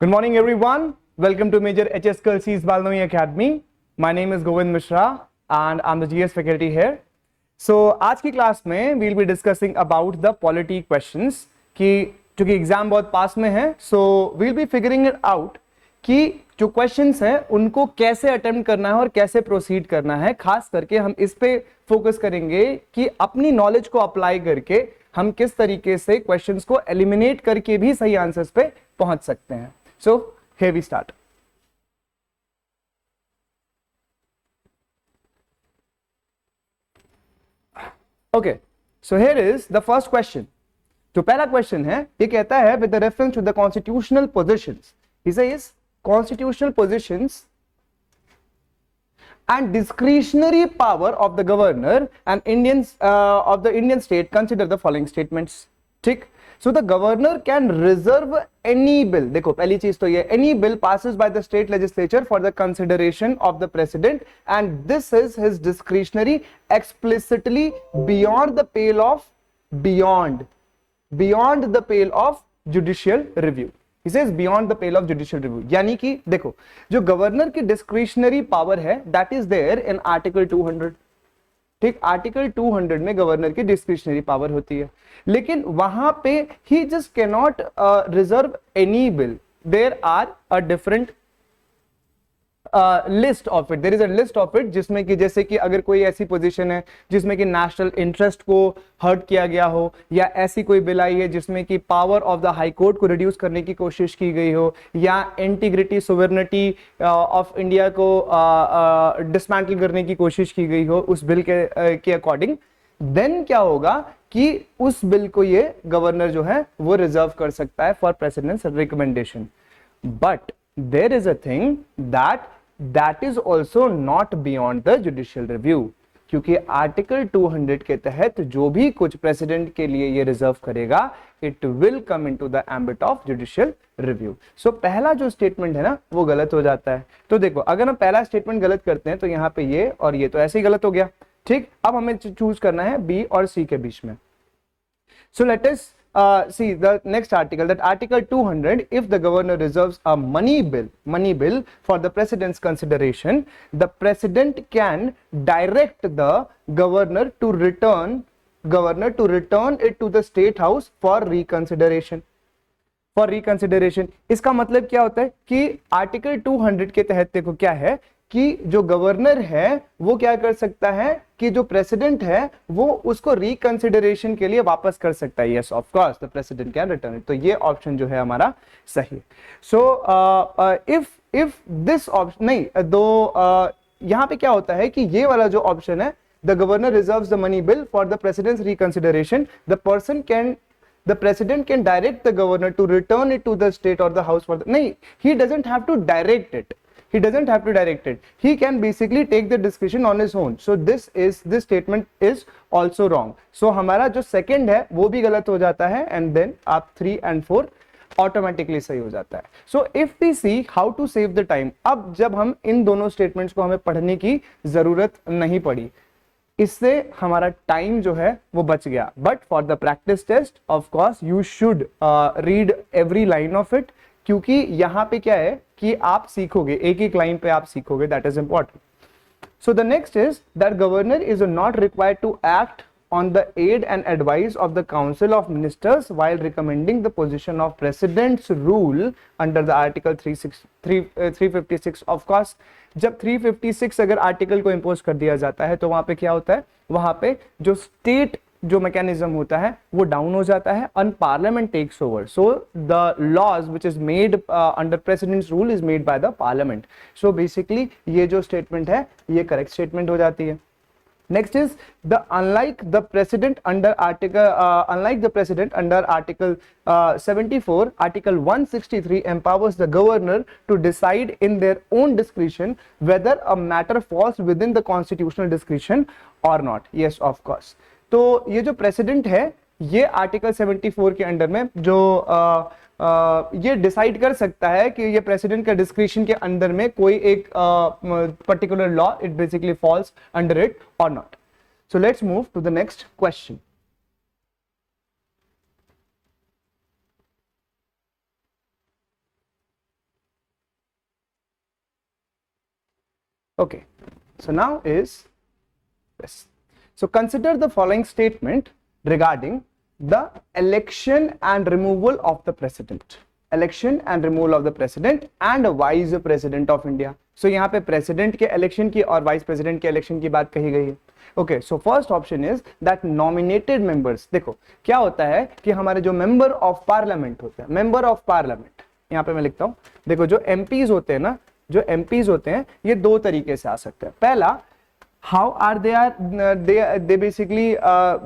Good morning, everyone. Welcome to Major HS Kelsey's Balnavi Academy. My name is Govind Mishra and I'm the GS faculty here. So आज की class में we'll be discussing about the polity questions कि चूंकि exam बहुत पास में है, so we'll be figuring it out कि जो क्वेश्चंस हैं उनको कैसे अटेम्प्ट करना है और कैसे प्रोसीड करना है. खास करके हम इस पे फोकस करेंगे कि अपनी नॉलेज को अप्लाई करके हम किस तरीके से क्वेश्चंस को एलिमिनेट करके भी सही आंसर्स पे पहुंच सकते हैं. So here we start. Okay, so here is the first question. जो पहला क्वेश्चन है ये कहता है with the reference to the constitutional positions. He says constitutional positions and discretionary power of the governor and Indians of the Indian state consider the following statements. ठीक. So the governor can reserve any bill. देखो पहली चीज तो ये any bill passes by the state legislature for the consideration of the president and this is his discretionary explicitly beyond the pale of beyond the pale of judicial review. He says beyond the pale of judicial review. यानी कि देखो जो governor की discretionary power है that is there in article 200. ठीक, article 200 में governor की discretionary power होती है, लेकिन वहां पे ही just can not reserve any bill. There are a different list of it. There is a list of it जिसमें कि जैसे कि अगर कोई ऐसी पोजीशन है जिसमें कि नेशनल इंटरेस्ट को हर्ट किया गया हो, या ऐसी कोई बिल आई है जिसमें कि power of the high court को रिड्यूस करने की कोशिश की गई हो, या इंटीग्रिटी सोवरेनिटी ऑफ इंडिया को डिसमेंटल करने की कोशिश की गई हो उस बिल के अकॉर्डिंग, देन क्या होगा कि उस बिल को ये गवर्नर जो है वो रिजर्व कर सकता है for president's recommendation. But there is a thing that is also not beyond the judicial review, क्योंकि आर्टिकल 200 के तहत जो भी कुछ प्रेसिडेंट के लिए ये रिजर्व करेगा it will come into the ambit of judicial review. So पहला जो स्टेटमेंट है ना वो गलत हो जाता है. तो देखो अगर हम पहला स्टेटमेंट गलत करते हैं तो यहाँ पे ये और ये तो ऐसे ही गलत हो गया. ठीक, अब हमें चूज करना है बी और सी के बीच में. So let us see the next article, that article 200, if the governor reserves a money bill for the president's consideration, the president can direct the governor to return it to the state house for reconsideration. इसका मतलब क्या होता है कि article 200 के तहत देखो क्या है कि जो गवर्नर है वो क्या कर सकता है कि जो प्रेसिडेंट है वो उसको रिकंसिडरेशन के लिए वापस कर सकता है. Yes of course the president can return it. तो ये ऑप्शन जो है हमारा सही. सो इफ दिस ऑप्शन नहीं दो यहां पे क्या होता है कि ये वाला जो ऑप्शन है the governor reserves the money bill for the president's reconsideration, the president can direct the governor to return it to the state or the house for the, nahi, he doesn't have to direct it. He can basically take the discretion on his own. So this statement is also wrong. So हमारा जो second है वो भी गलत हो जाता है and then आप 3 and 4 ऑटोमेटिकली सही हो जाता है. So if we see how to save the time, अब जब हम इन दोनों स्टेटमेंट्स को हमें पढ़ने की जरूरत नहीं पड़ी, इससे हमारा टाइम जो है वो बच गया. But for the practice test of course you should read every line of it, क्योंकि यहां पे क्या है कि आप सीखोगे, एक एक लाइन पे आप सीखोगे. That is important. So the next is that governor is not required to act on the aid and advice of the council of ministers while recommending the position of president's rule under the article 356. of course जब 356 अगर article को impose कर दिया जाता है तो वहां पे क्या होता है, वहां पे जो स्टेट जो मैकेनिज्म होता है वो डाउन हो जाता है and parliament takes over. So the laws which is made under president's rule is made by the parliament. So basically ये जो स्टेटमेंट है ये करेक्ट स्टेटमेंट हो जाती है. Next is unlike the president under article 74, article 163 empowers the governor to decide in their own discretion whether a matter falls within the constitutional discretion or not. Yes of course. तो ये जो president है ये article 74 के under में जो ये decide कर सकता है कि ये प्रेसिडेंट का डिस्क्रिशन के अंदर में कोई एक particular law it basically falls under it or not. So let's move to the next question. Okay, so now is this. So consider the following statement regarding the election and removal of the president. Election and removal of the president and vice president of India. So यहाँ पे president के election की और vice president के election की बात कही गई है. Okay, so first option is that nominated members. देखो क्या होता है कि हमारे जो member of parliament होते हैं, member of parliament, यहाँ पे मैं लिखता हूँ, देखो जो MPs होते हैं ना, जो MPs होते हैं ये दो तरीके से आ सकते हैं. पहला, how are they basically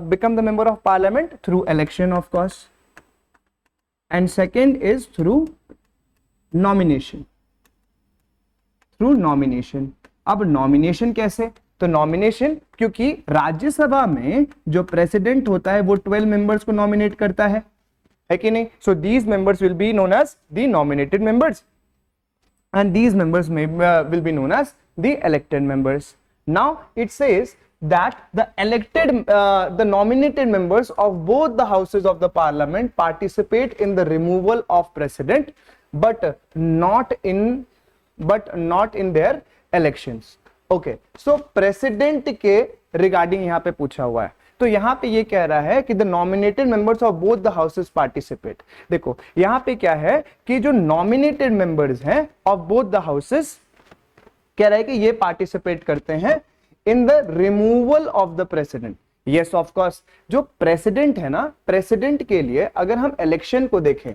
become the member of parliament? Through election, of course. And second is through nomination. Through nomination. अब nomination कैसे? तो nomination क्योंकि राज्यसभा में जो प्रेसिडेंट होता है वो 12 मेंबर्स को नॉमिनेट करता है कि नहीं? So these members will be known as the nominated members, and these members will be known as the elected members. Now it says that the nominated members of both the houses of the parliament participate in the removal of president, but not in their elections. Okay, so president के regarding यहाँ पे पूछा हुआ है, तो यहाँ पे ये कह रहा है कि the nominated members of both the houses participate. देखो यहाँ पे क्या है कि जो nominated members हैं of both the houses कह रहा है कि ये पार्टिसिपेट करते हैं in the removal of the president. Yes of course, जो प्रेसिडेंट है ना, प्रेसिडेंट के लिए अगर हम इलेक्शन को देखें,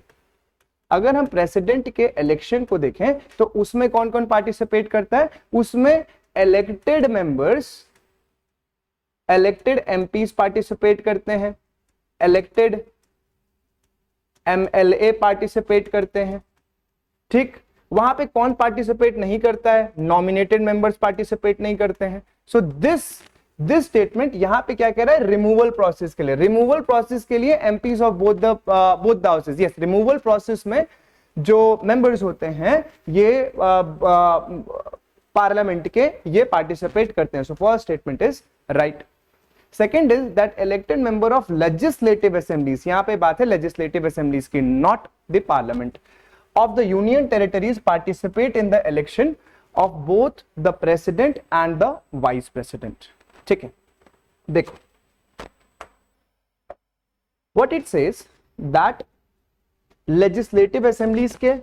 अगर हम प्रेसिडेंट के इलेक्शन को देखें तो उसमें कौन कौन पार्टिसिपेट करता है? उसमें elected members, elected MPs participate करते हैं, इलेक्टेड एमएलए पार्टिसिपेट करते हैं. ठीक, वहां पे कौन पार्टिसिपेट नहीं करता है? नॉमिनेटेड मेंबर्स पार्टिसिपेट नहीं करते हैं. सो दिस स्टेटमेंट यहां पे क्या कह रहा है? रिमूवल प्रोसेस के लिए, रिमूवल प्रोसेस के लिए MPs of both the houses. Yes, removal process में जो मेंबर्स होते हैं ये पार्लियामेंट के, ये पार्टिसिपेट करते हैं. So first statement is right. Second is that elected member of legislative assemblies, यहां पे बात है लेजिस्लेटिव असेंबलीज की, not the parliament, of the union territories participate in the election of both the president and the vice president. ठीक है, देखो what it says that legislative assemblies के,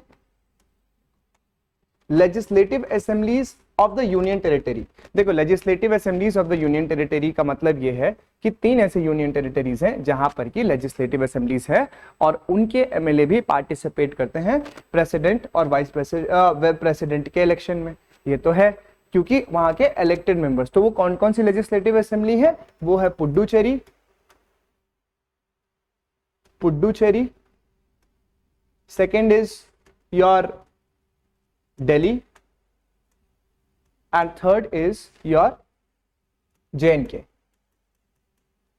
legislative assemblies of the union territory. देखो legislative assemblies of the union territory का मतलब ये है कि 3 ऐसे यूनियन टेरिटरीज हैं जहां पर की लेजिस्लेटिव असेंबलीज है और उनके एमएलए भी पार्टिसिपेट करते हैं प्रेसिडेंट और वाइस प्रेसिडेंट के इलेक्शन में. ये तो है क्योंकि वहां के इलेक्टेड मेंबर्स. तो वो कौन कौन सी लेजिस्लेटिव असेंबली है? वो है Puducherry, second is your Delhi, and third is your JNK.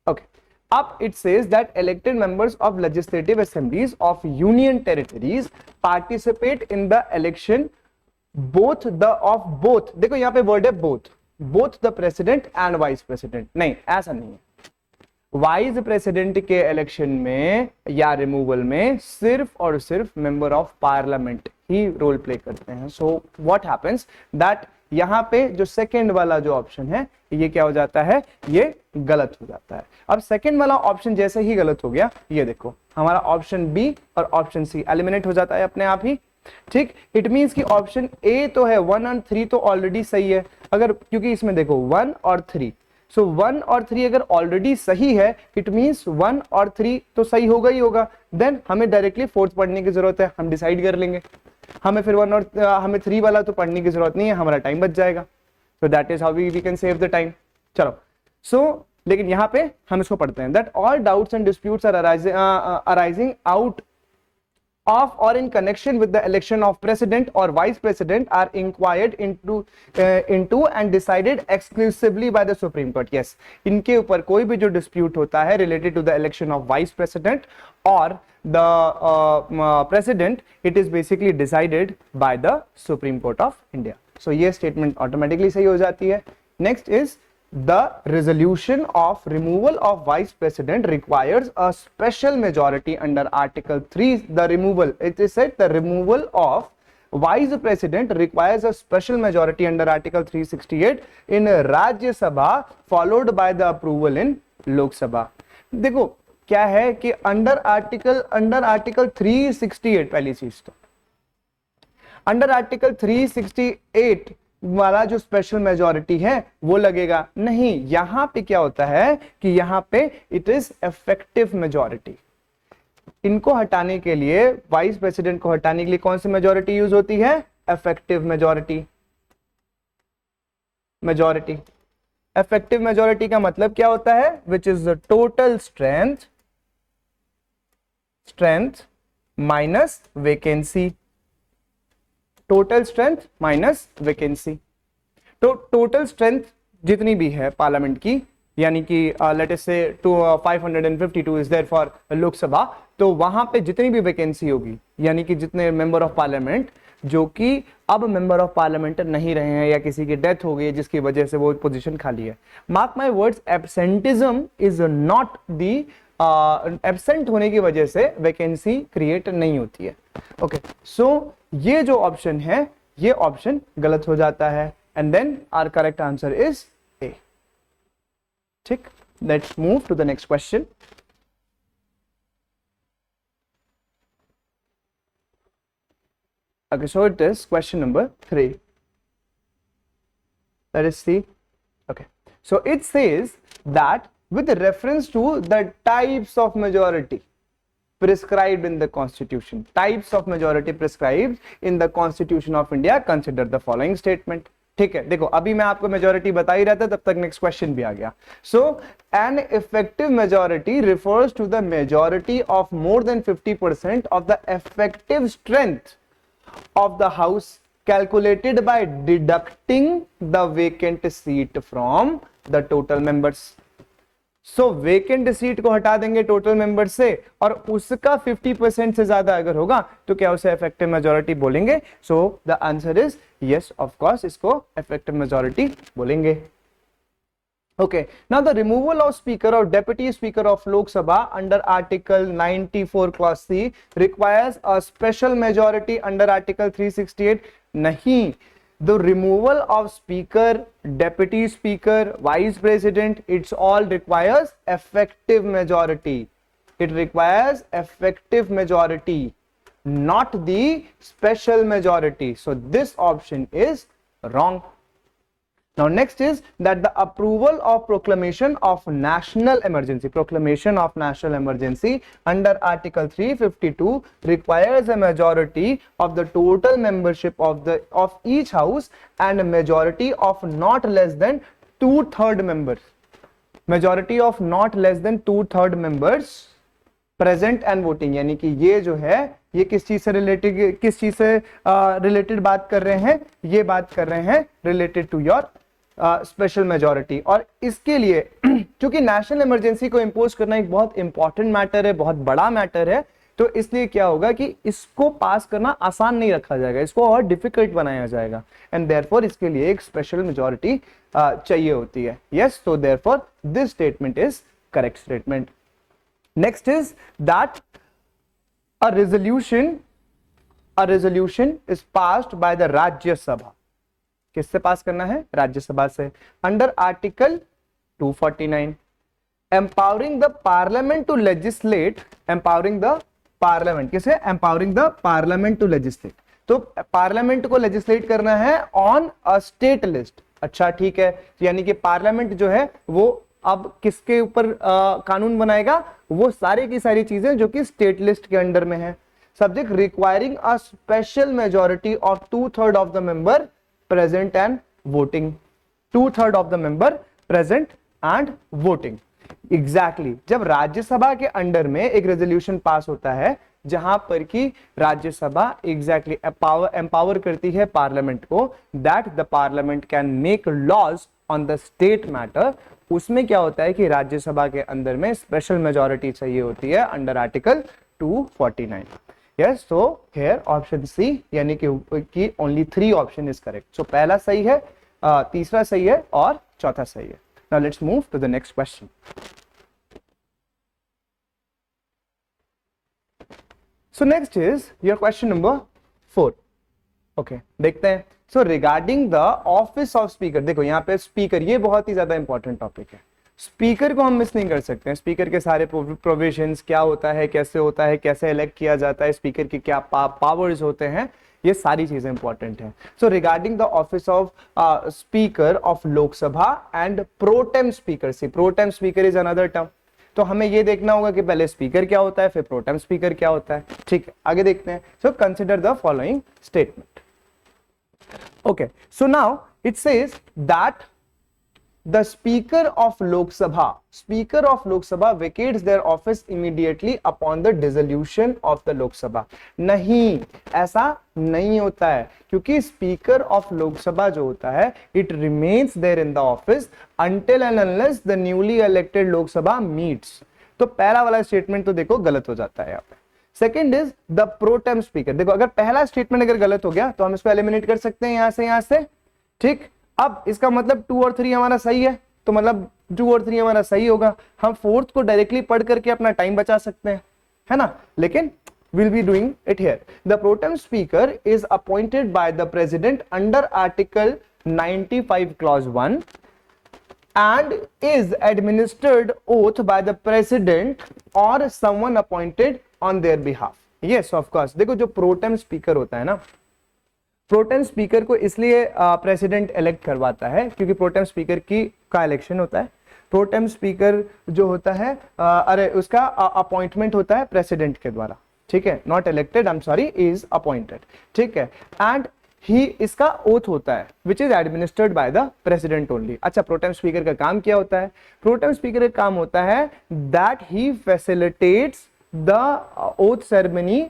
Okay. Up it says that elected members of legislative assemblies of union territories participate in the election both देखो यहाँ पे वर्ड है both the president and vice president. नहीं, ऐसा नहीं है. Vice president के election में या रिमूवल में सिर्फ और सिर्फ मेंबर ऑफ पार्लियामेंट ही रोल प्ले करते हैं. सो व्हाट हैपेंस दैट यहां पे जो सेकंड वाला जो ऑप्शन है ये क्या हो जाता है? ये गलत हो जाता है. अब सेकंड वाला ऑप्शन जैसे ही गलत हो गया, ये देखो हमारा ऑप्शन बी और ऑप्शन सी एलिमिनेट हो जाता है अपने आप ही. ठीक, इट मींस कि ऑप्शन ए तो है 1 और 3 तो ऑलरेडी सही है, अगर क्योंकि इसमें देखो 1 और 3, सो 1 और 3 अगर ऑलरेडी सही है इट मींस 1 और 3 तो सही होगा ही होगा. देन हमें डायरेक्टली फोर्थ पढ़ने की जरूरत है, हम डिसाइड कर लेंगे. हमें फिर 1 और हमें 3 वाला तो पढ़ने की जरूरत नहीं है, हमारा टाइम बच जाएगा. So that is how we can save the time. चलो, सो लेकिन यहाँ पे हम इसको पढ़ते हैं that all doubts and disputes are arising out of or in connection with the election of president or vice president are inquired into and decided exclusively by the Supreme Court. Yes, इनके ऊपर कोई भी जो dispute होता है related to the election of vice president or the president, it is basically decided by the Supreme Court of India. So ये statement automatically सही हो जाती है. Next is the resolution of removal of vice president requires a special majority under article 3. The removal, it is said the removal of vice president requires a special majority under article 368 in Rajya Sabha followed by the approval in Lok Sabha. देखो क्या है कि under article 368, पहली चीज तो under article 368 वाला जो special majority है वो लगेगा नहीं। यहां पे क्या होता है कि यहां पे इट इज इफेक्टिव मेजॉरिटी। इनको हटाने के लिए, वाइस प्रेसिडेंट को हटाने के लिए कौन सी मेजॉरिटी यूज होती है? Effective majority. इफेक्टिव मेजॉरिटी का मतलब क्या होता है? Which is the total strength minus vacancy. Total strength minus vacancy. तो टोटल स्ट्रेंथ जितनी भी है पार्लियामेंट की, यानी कि लेट अस से 552 इज देयर फॉर लोकसभा, तो वहां पे जितनी भी वैकेंसी होगी, यानी कि जितने मेंबर ऑफ पार्लियामेंट जो कि अब मेंबर ऑफ पार्लियामेंट नहीं रहे हैं या किसी की डेथ हो गई जिसकी वजह से वो पोजीशन खाली है, mark my words, absenteeism is not the, absent होने की वजह से वैकेंसी क्रिएट नहीं होती है। ओके, सो ये जो ऑप्शन है ये ऑप्शन गलत हो जाता है, and then our correct answer is A. ठीक, let's move to the next question. Okay, so it is question number 3. Let us see. Okay, so it says that with reference to the types of majority prescribed in the constitution, types of majority prescribed in the constitution of India, consider the following statement. ठीक है, देखो अभी मैं आपको majority बता ही रहा था, तब तक नेक्स्ट क्वेश्चन भी आ गया। So an effective majority refers to the majority of more than 50% of the effective strength of the house calculated by deducting the vacant seat from the total members. So vacant seat को हटा देंगे total member से, और उसका 50% से ज्यादा अगर होगा तो क्या उसे इफेक्टिव मेजॉरिटी बोलेंगे? So the answer is yes, of course इसको इफेक्टिव मेजॉरिटी बोलेंगे। Okay, now the removal of speaker or deputy speaker of Lok Sabha under article 94 clause C requires a special majority under article 368. नहीं, the removal of speaker, deputy speaker, vice president, it's all requires effective majority. It requires effective majority, not the special majority. So this option is wrong. Now next is that the approval of proclamation of national emergency, proclamation of national emergency under article 352 requires a majority of the total membership of each house and a majority of not less than 2/3 members. Majority of not less than 2/3 members present and voting, यानी कि ये जो है ये किस चीज से related बात कर रहे हैं? ये बात कर रहे हैं related to your special majority. और इसके लिए क्योंकि नेशनल इमरजेंसी को इंपोज करना एक बहुत इंपॉर्टेंट मैटर है, बहुत बड़ा मैटर है, तो इसलिए क्या होगा कि इसको पास करना आसान नहीं रखा जाएगा, इसको और डिफिकल्ट बनाया जाएगा, एंड देयरफॉर इसके लिए एक स्पेशल मेजॉरिटी चाहिए होती है। यस, तो therefore this statement is correct statement. Next is that a resolution is passed by the राज्य सभा। किससे पास करना है? राज्यसभा से। Under article 249, empowering the parliament to legislate, empowering the parliament, किसे? Empowering the parliament to legislate. तो parliament को legislate करना है ऑन अ स्टेट लिस्ट। अच्छा ठीक है, यानी कि पार्लियामेंट जो है वो अब किसके ऊपर कानून बनाएगा? वो सारी की सारी चीजें जो कि स्टेट लिस्ट के अंडर में है। Subject requiring a special majority of 2/3 of the member present and voting, 2/3 of the member present and voting. Exactly, जब राज्यसभा के अंडर में एक रेजोल्यूशन पास होता है जहां पर कि राज्यसभा एग्जैक्टली एम्पावर करती है पार्लियामेंट को, that the parliament can make laws on the state matter, उसमें क्या होता है कि राज्यसभा के अंदर में स्पेशल मेजॉरिटी चाहिए होती है under article 249। Yes, so here option C, यानी कि only 3 option is correct. So पहला सही है, तीसरा सही है और चौथा सही है। Now let's move to the next question. So next is your question number 4. Okay देखते हैं। सो regarding the office of speaker, देखो यहाँ पे स्पीकर, ये बहुत ही ज्यादा इंपॉर्टेंट टॉपिक है। स्पीकर को हम मिस नहीं कर सकते हैं। स्पीकर के सारे प्रोविजंस, क्या होता है, कैसे होता है, कैसे इलेक्ट किया जाता है, स्पीकर के क्या पावर्स होते हैं, ये सारी चीजें इंपॉर्टेंट है। So regarding the office of speaker of Lok Sabha and pro tem speaker, see pro tem speaker is another term. तो हमें ये देखना होगा कि पहले स्पीकर क्या होता है, फिर प्रोटेम स्पीकर क्या होता है। ठीक है, आगे देखते हैं। So consider the following statement. Okay, so now it says that the speaker of lok sabha vacates their office immediately upon the dissolution of the lok sabha। नहीं, ऐसा नहीं होता है, क्योंकि स्पीकर ऑफ लोकसभा जो होता है it remains there in the office until and unless the newly elected lok sabha meets। तो पहला वाला स्टेटमेंट तो देखो गलत हो जाता है यहाँ पे। Second is the pro tem speaker. देखो अगर पहला स्टेटमेंट अगर गलत हो गया तो हम इसको एलिमिनेट कर सकते हैं यहां से। ठीक, अब इसका मतलब 2 और 3 हमारा सही है, तो मतलब 2 और 3 हमारा सही होगा। हम फोर्थ को डायरेक्टली पढ़ करके अपना टाइम बचा सकते हैं, है ना, लेकिन we'll be doing it here। The pro tem speaker is appointed by the president under article 95 clause 1 and is administered oath by the president or someone appointed on their behalf। yes of course, देखो जो pro tem speaker होता है ना, pro tem speaker को इसलिए president elect करवाता है क्योंकि प्रोटेम स्पीकर का इलेक्शन होता है। प्रोटेम स्पीकर जो होता है उसका अपॉइंटमेंट होता है प्रेसिडेंट के द्वारा। ठीक है, not elected, I am sorry, is appointed. ठीक है, एंड ही इसका ओथ होता है which is administered by the president only. अच्छा, प्रोटेम स्पीकर का काम क्या होता है? प्रोटेम स्पीकर का काम होता है that he facilitates the oath ceremony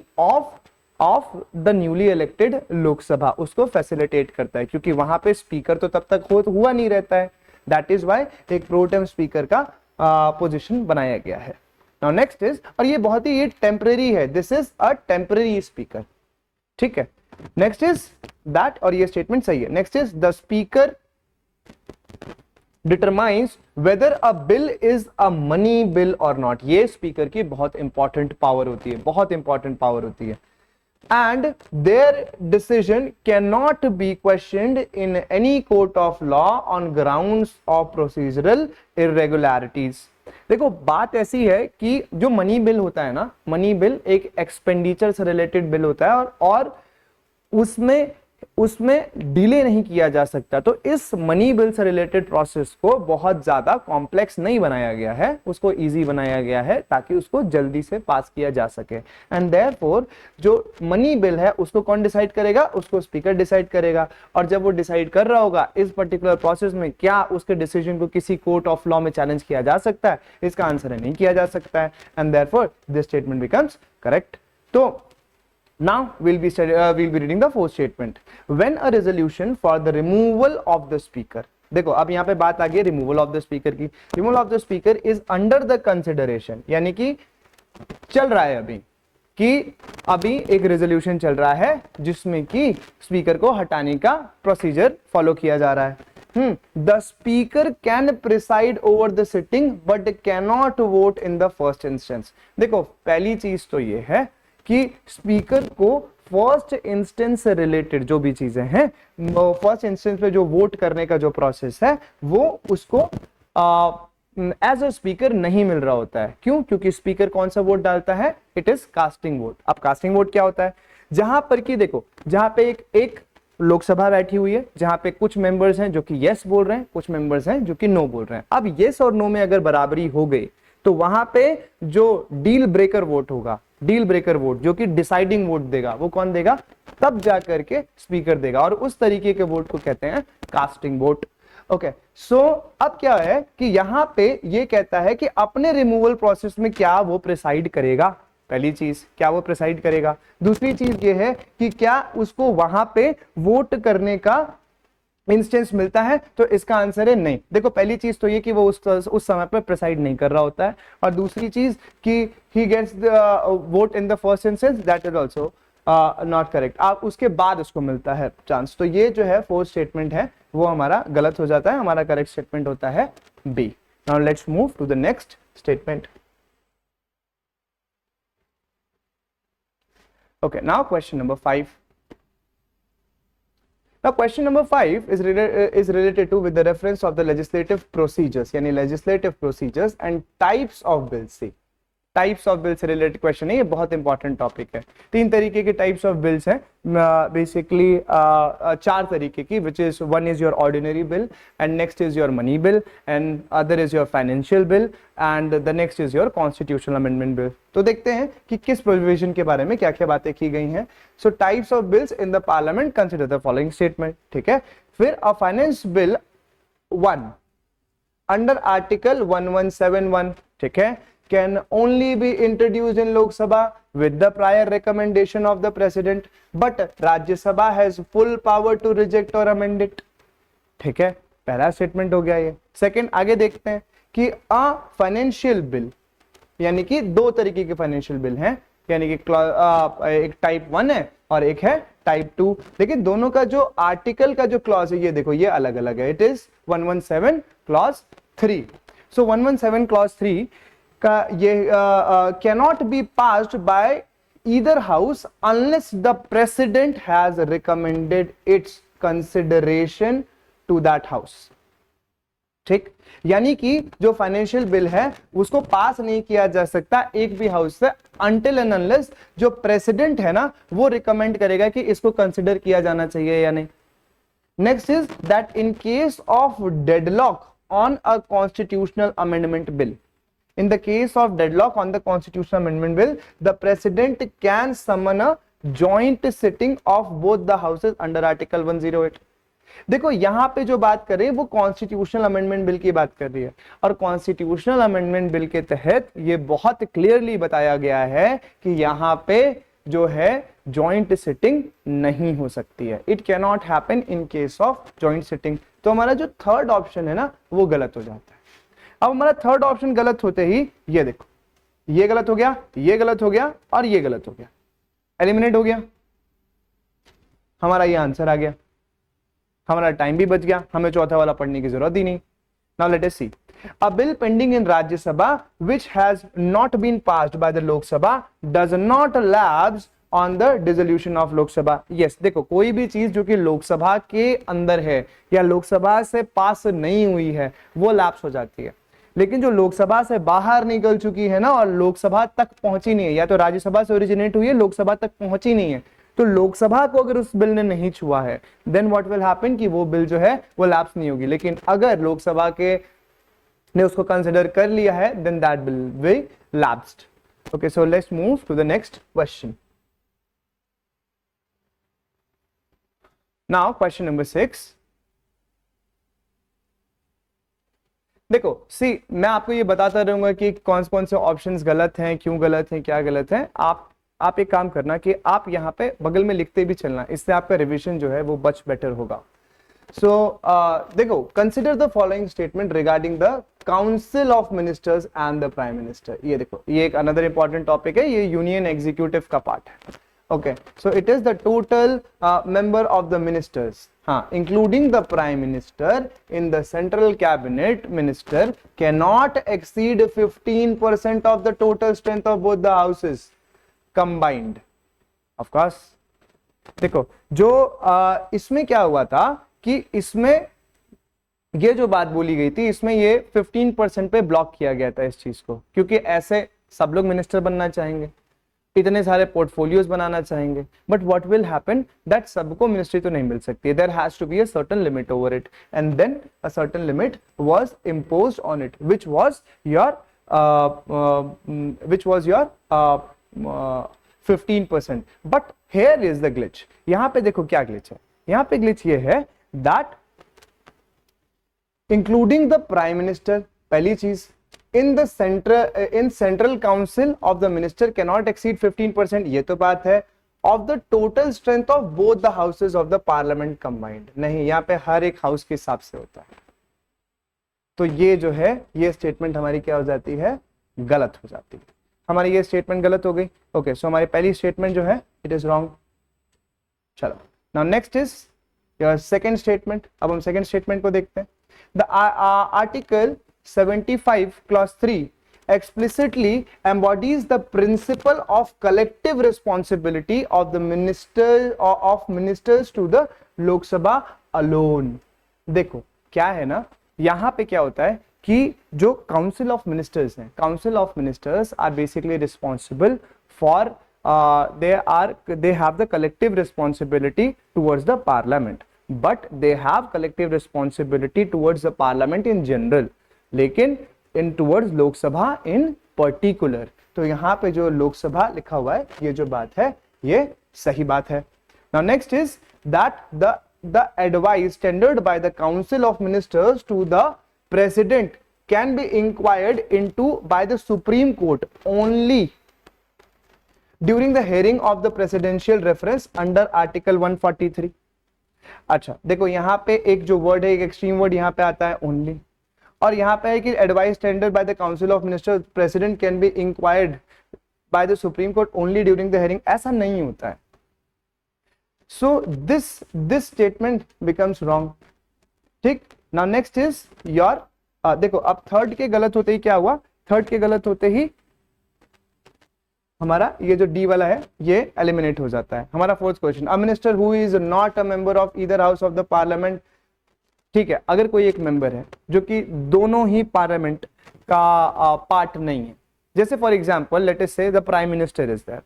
of the newly elected Lok Sabha, उसको फैसिलिटेट करता है, क्योंकि वहां पे स्पीकर तो तब तक हुआ नहीं रहता है। दैट इज वाई एक प्रोटेम स्पीकर का पोजीशन बनाया गया है। नाउ नेक्स्ट इज, और ये बहुत ही ये टेम्परेरी है, this is a temporary speaker. ठीक है, नेक्स्ट इज दैट, और ये स्टेटमेंट सही है। Next is the speaker determines weather a bill is a money bill और नॉट। ये स्पीकर की बहुत इंपॉर्टेंट पावर होती है, बहुत इंपॉर्टेंट पावर होती है। And their decision cannot be questioned in any court of law on grounds of procedural irregularities। देखो बात ऐसी है कि जो मनी बिल होता है ना, मनी बिल एक एक्सपेंडिचर से रिलेटेड बिल होता है और उसमें डिले नहीं किया जा सकता। तो इस मनी बिल से रिलेटेड प्रोसेस को बहुत ज्यादा कॉम्प्लेक्स नहीं बनाया गया है, उसको इजी बनाया गया है ताकि उसको जल्दी से पास किया जा सके। एंड देयरफॉर जो मनी बिल है उसको कौन डिसाइड करेगा? उसको स्पीकर डिसाइड करेगा। और जब वो डिसाइड कर रहा होगा इस पर्टिकुलर प्रोसेस में क्या उसके डिसीजन को किसी कोर्ट ऑफ लॉ में चैलेंज किया जा सकता है? इसका आंसर है नहीं किया जा सकता है। And therefore this statement becomes correct. तो now we'll be reading the fourth statement। when a resolution for the removal of the speaker, देखो अब यहां पे बात आ गई रिमूवल ऑफ द स्पीकर की। Removal of the speaker is under the consideration, यानी कि चल रहा है अभी एक रेजोल्यूशन चल रहा है जिसमें कि स्पीकर को हटाने का प्रोसीजर फॉलो किया जा रहा है। The speaker can preside over the sitting but can not vote in the first instance. देखो पहली चीज तो ये है कि स्पीकर को फर्स्ट इंस्टेंस से रिलेटेड जो भी चीजें हैं, फर्स्ट इंस्टेंस पे जो वोट करने का जो प्रोसेस है वो उसको एज अ स्पीकर नहीं मिल रहा होता है। क्यों? क्योंकि स्पीकर कौन सा वोट डालता है? It is casting vote. अब कास्टिंग वोट क्या होता है? जहां पर कि देखो, जहां पे एक लोकसभा बैठी हुई है, जहां पे कुछ मेंबर्स हैं जो कि यस बोल रहे हैं, कुछ मेंबर्स हैं जो कि नो बोल रहे हैं। अब यस और नो में अगर बराबरी हो गई तो वहां पे जो डील ब्रेकर वोट होगा, डील ब्रेकर वोट जो कि डिसाइडिंग वोट देगा, वो कौन देगा? तब जाकर के स्पीकर देगा, और उस तरीके के वोट को कहते हैं कास्टिंग वोट। ओके, सो अब क्या है कि यहां पे ये कहता है कि अपने रिमूवल प्रोसेस में क्या वो प्रिसाइड करेगा। पहली चीज, क्या वो प्रिसाइड करेगा। दूसरी चीज ये है कि क्या उसको वहां पे वोट करने का इंस्टेंस मिलता है? तो इसका आंसर है नहीं। देखो पहली चीज तो ये कि वो उस समय पर प्रिसाइड नहीं कर रहा होता है, और दूसरी चीज कि he gets the vote in the first instance, that is also not correct. आप उसके बाद उसको मिलता है चांस। तो ये जो है फोर्थ स्टेटमेंट है वो हमारा गलत हो जाता है। हमारा करेक्ट स्टेटमेंट होता है B. Now let's move to the next statement. Okay, now question number 5। Now question number 5 is related to with the reference of the legislative procedures, यानी legislative procedures and types of bills. See, types of bill से related question है, ये बहुत important topic है। 3 तरीके के types of bills हैं, basically 4 तरीके की, which is 1 is your ordinary bill, and next is your money bill, and other is your financial bill, and the next is your constitutional amendment bill. तो देखते हैं कि किस प्रोविजन के बारे में क्या क्या बातें की गई हैं। सो types of bills in the parliament, consider the following statement, ठीक है। फिर a finance bill 1 under article 1171, ठीक है, can only be introduced in Lok Sabha with the prior recommendation of the president, but Rajya Sabha has full power to reject or amend it, ठीक है, पहला statement हो गया ये। Second, आगे देखते हैं कि अ फाइनेंशियल बिल, यानी कि 2 तरीके के फाइनेंशियल बिल हैं, यानी कि एक टाइप 1 है और एक है टाइप 2, लेकिन दोनों का जो आर्टिकल का जो क्लॉज है, ये देखो ये अलग अलग है। It is 117 clause 3। So 117 clause 3 का ये cannot be passed by either house unless the president has recommended its consideration to that house, ठीक। यानी कि जो फाइनेंशियल बिल है उसको पास नहीं किया जा सकता एक भी हाउस से until and unless जो प्रेसिडेंट है ना वो रिकमेंड करेगा कि इसको कंसिडर किया जाना चाहिए या नहीं। Next is that in case of deadlock on a constitutional amendment bill, in the case of deadlock on the constitutional amendment bill, the president can summon a joint sitting of both the houses under article 108। देखो यहां पे जो बात कर रहे हैं वो constitutional amendment bill की बात कर रही है, और कॉन्स्टिट्यूशनल अमेंडमेंट बिल के तहत ये बहुत क्लियरली बताया गया है कि यहां पे जो है जॉइंट सिटिंग नहीं हो सकती है। It can not happen in case of joint sitting. तो हमारा जो थर्ड ऑप्शन है ना वो गलत हो जाता है। अब हमारा थर्ड ऑप्शन गलत होते ही ये देखो, ये गलत हो गया, ये गलत हो गया और ये गलत हो गया, एलिमिनेट हो गया, हमारा ये आंसर आ गया, हमारा टाइम भी बच गया, हमें चौथा वाला पढ़ने की जरूरत ही नहीं। Now let us see a bill pending in Rajya Sabha which has not been passed by the Lok Sabha does not lapse on the dissolution of Lok Sabha. Yes, देखो कोई भी चीज जो कि लोकसभा के अंदर है या लोकसभा से पास नहीं हुई है वो लैप्स हो जाती है, लेकिन जो लोकसभा से बाहर निकल चुकी है ना और लोकसभा तक पहुंची नहीं है, या तो राज्यसभा से ओरिजिनेट हुई है लोकसभा तक पहुंची नहीं है, तो लोकसभा को अगर उस बिल ने नहीं छुआ है देन व्हाट विल हैपन कि वो बिल जो है वो लैप्स नहीं होगी। लेकिन अगर लोकसभा के ने उसको कंसिडर कर लिया है then that bill will lapsed. Okay, so let's move to the next question. Now question number 6। देखो सी, मैं आपको ये बताता रहूंगा कि कौन कौन से ऑप्शंस गलत हैं, क्यों गलत हैं, क्या गलत है। आप एक काम करना कि आप यहाँ पे बगल में लिखते भी चलना, इससे आपका रिवीजन जो है वो मच बेटर होगा। सो देखो, consider the following statement regarding the council of ministers and the prime minister. ये देखो, ये एक अनदर इंपॉर्टेंट टॉपिक है, ये यूनियन एग्जीक्यूटिव का पार्ट है। Okay, so it is the total member of the ministers, including the prime minister in the central cabinet minister cannot exceed 15% of the total strength of both the houses combined. Of course, देखो जो इसमें क्या हुआ था कि इसमें ये जो बात बोली गई थी इसमें ये 15% पे ब्लॉक किया गया था इस चीज को, क्योंकि ऐसे सब लोग मिनिस्टर बनना चाहेंगे, इतने सारे पोर्टफोलियोज बनाना चाहेंगे, but what will happen that सबको मिनिस्ट्री तो नहीं मिल सकती है। There has to be a certain limit over it, and then a certain limit was imposed on it which was your 15%। But here is the glitch. यहां पे देखो क्या ग्लिच है, यहां पे ग्लिच ये है that including the prime minister, पहली चीज, in central council of the minister cannot exceed 15%, ये तो बात है, of the total strength of both the houses of the parliament combined, नहीं, यहाँ पे हर एक हाउस के हिसाब से होता है। तो ये जो है ये स्टेटमेंट हमारी क्या हो जाती है, गलत हो जाती है, हमारी ये स्टेटमेंट गलत हो गई। ओके, सो हमारी पहली स्टेटमेंट जो है इट इज रॉन्ग। चलो, now next is your second statement. अब हम सेकेंड स्टेटमेंट को देखते हैं। The article 75 clause 3 explicitly embodies the principle of collective responsibility of the ministers to the Lok Sabha alone. देखो क्या है ना, यहां पे क्या होता है कि जो काउंसिल ऑफ मिनिस्टर्स हैं, council of ministers are basically responsible for they have the collective responsibility towards the parliament, but they have collective responsibility towards the parliament in general, लेकिन in towards लोक सभा in particular. तो यहाँ पे जो लोक सभा लिखा हुआ है, ये जो बात है ये सही बात है. Now next is that the advice tendered by the council of ministers to the president can be inquired into by the Supreme Court only during the hearing of the presidential reference under article 143. अच्छा देखो यहाँ पे एक जो word है, एक extreme word यहाँ पे आता है ओनली, और यहाँ पे है कि advice tender by the council of ministers president can be inquired by the supreme court only during the hearing. ऐसा नहीं होता है. So this statement becomes wrong. ठीक. नाउ नेक्स्ट इज योर देखो अब थर्ड के गलत होते ही क्या हुआ, थर्ड के गलत होते ही हमारा ये जो डी वाला है ये एलिमिनेट हो जाता है. हमारा fourth question, a minister who is not a member of either house of the parliament. ठीक है, अगर कोई एक मेंबर है जो कि दोनों ही पार्लियामेंट का पार्ट नहीं है, जैसे for example let us say the prime minister is there.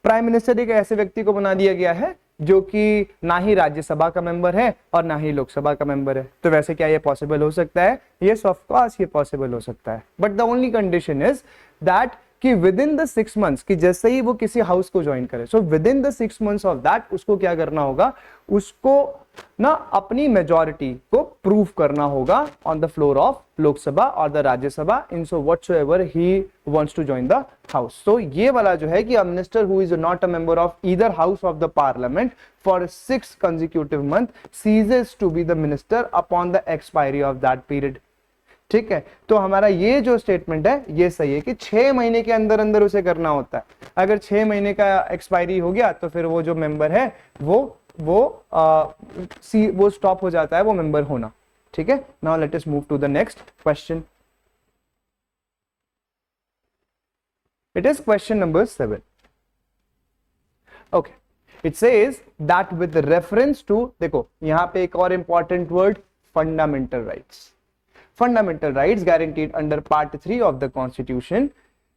Prime minister एक ऐसे व्यक्ति को बना दिया गया है जो कि ना ही राज्यसभा का मेंबर है और ना ही लोकसभा का मेंबर है. तो वैसे क्या ये पॉसिबल हो सकता है? यस ऑफ कोर्स ये पॉसिबल हो सकता है, but the only condition is that कि विद इन द 6 मंथ्स कि जैसे ही वो किसी हाउस को ज्वाइन करे, so with in the 6 months of that उसको क्या करना होगा, उसको ना अपनी मेजॉरिटी को प्रूव करना होगा on the floor of Lok Sabha और the Rajya Sabha in so whatsoever he wants to join the house. So ये वाला जो है कि a minister who is not a member of either house of the parliament for 6 consecutive months ceases to be the minister upon the expiry of that period. ठीक है, तो हमारा ये जो स्टेटमेंट है ये सही है कि 6 महीने के अंदर अंदर उसे करना होता है. अगर 6 महीने का एक्सपायरी हो गया तो फिर वो जो मेंबर है वो स्टॉप हो जाता है वो मेंबर होना. ठीक है. Now let us move to the next question. It is question number 7. Okay, it says that with reference to, देखो यहां पे एक और important word, fundamental rights. Fundamental rights guaranteed under part 3 of the constitution.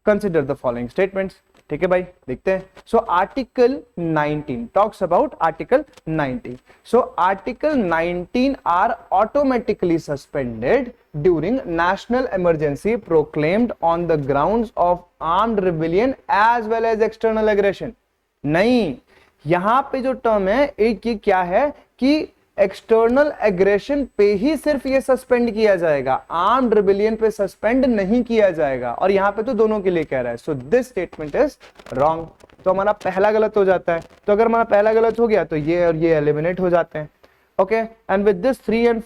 Consider the following statements. ठीक है भाई, देखते हैं. So article 19 talks about article 19. So article 19 are automatically suspended during national emergency proclaimed on the grounds of armed rebellion as well as external aggression. नहीं, यहां पे जो term है एक ये क्या है कि एक्सटर्नल एग्रेशन पे ही सिर्फ ये सस्पेंड किया जाएगा, आर्म्ड रिबेलियन पे सस्पेंड नहीं किया जाएगा, और यहां पे तो दोनों के लिए कह रहा है. So this statement is wrong. तो हमारा पहला गलत हो जाता है. तो अगर हमारा पहला गलत हो गया तो ये और ये एलिमिनेट हो जाते हैं. Okay, and with this 3 and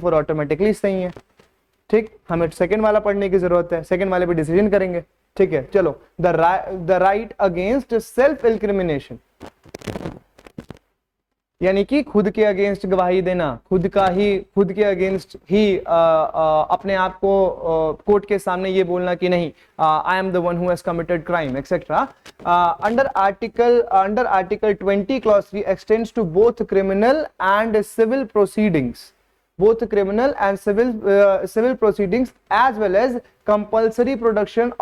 4 automatically सही है. ठीक, हमें सेकंड वाला पढ़ने की जरूरत है, सेकंड वाले पे डिसीजन करेंगे. ठीक है, चलो. The right against self incrimination, यानी कि खुद के अगेंस्ट गवाही देना, खुद के अगेंस्ट ही अपने आप को कोर्ट के सामने ये बोलना कि नहीं I am the one who has committed crime etcetera. Under article 20 clause 3 extends to both criminal and civil proceedings, both criminal and civil proceedings as well as compulsory production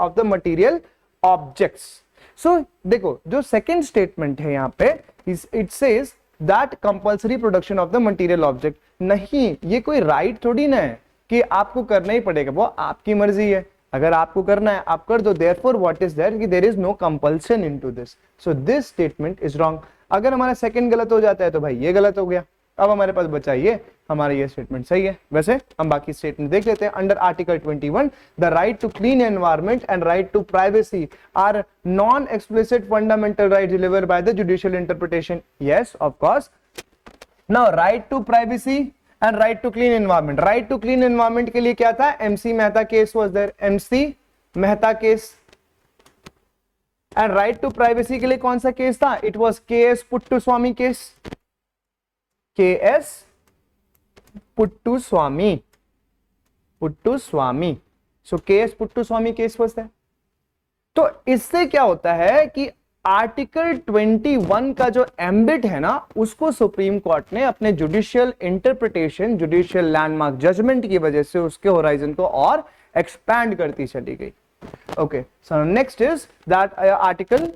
of the material objects. सो देखो जो second statement है यहाँ पे, it says that compulsory production of the material object. नहीं, ये कोई right थोड़ी ना है कि आपको करना ही पड़ेगा, वो आपकी मर्जी है. अगर आपको करना है आप कर दो. देयरफॉर व्हाट इज देयर कि there is no compulsion into this. So this statement is wrong. अगर हमारा सेकंड गलत हो जाता है तो भाई ये गलत हो गया. अब हमारे पास बचा ये, हमारा ये स्टेटमेंट सही है. वैसे हम बाकी स्टेटमेंट देख लेते हैं. Under article 21 the right to clean environment and right to privacy are non explicit fundamental right delivered by the judicial interpretation. Yes of course. Now right to प्राइवेसी environment right to clean environment. राइट to clean एनवायरमेंट के लिए क्या था? MC Mehta case was there, MC Mehta case. And right to privacy के लिए कौन सा केस था? It was KS Puttaswamy case. KS Puttaswamy Puttaswamy. So KS Puttaswamy case was that. तो इससे क्या होता है कि आर्टिकल 21 का जो एम्बिट है ना, उसको सुप्रीम कोर्ट ने अपने judicial interpretation, judicial landmark judgment की वजह से उसके होराइजन को और एक्सपैंड करती चली गई। Okay, so next is that article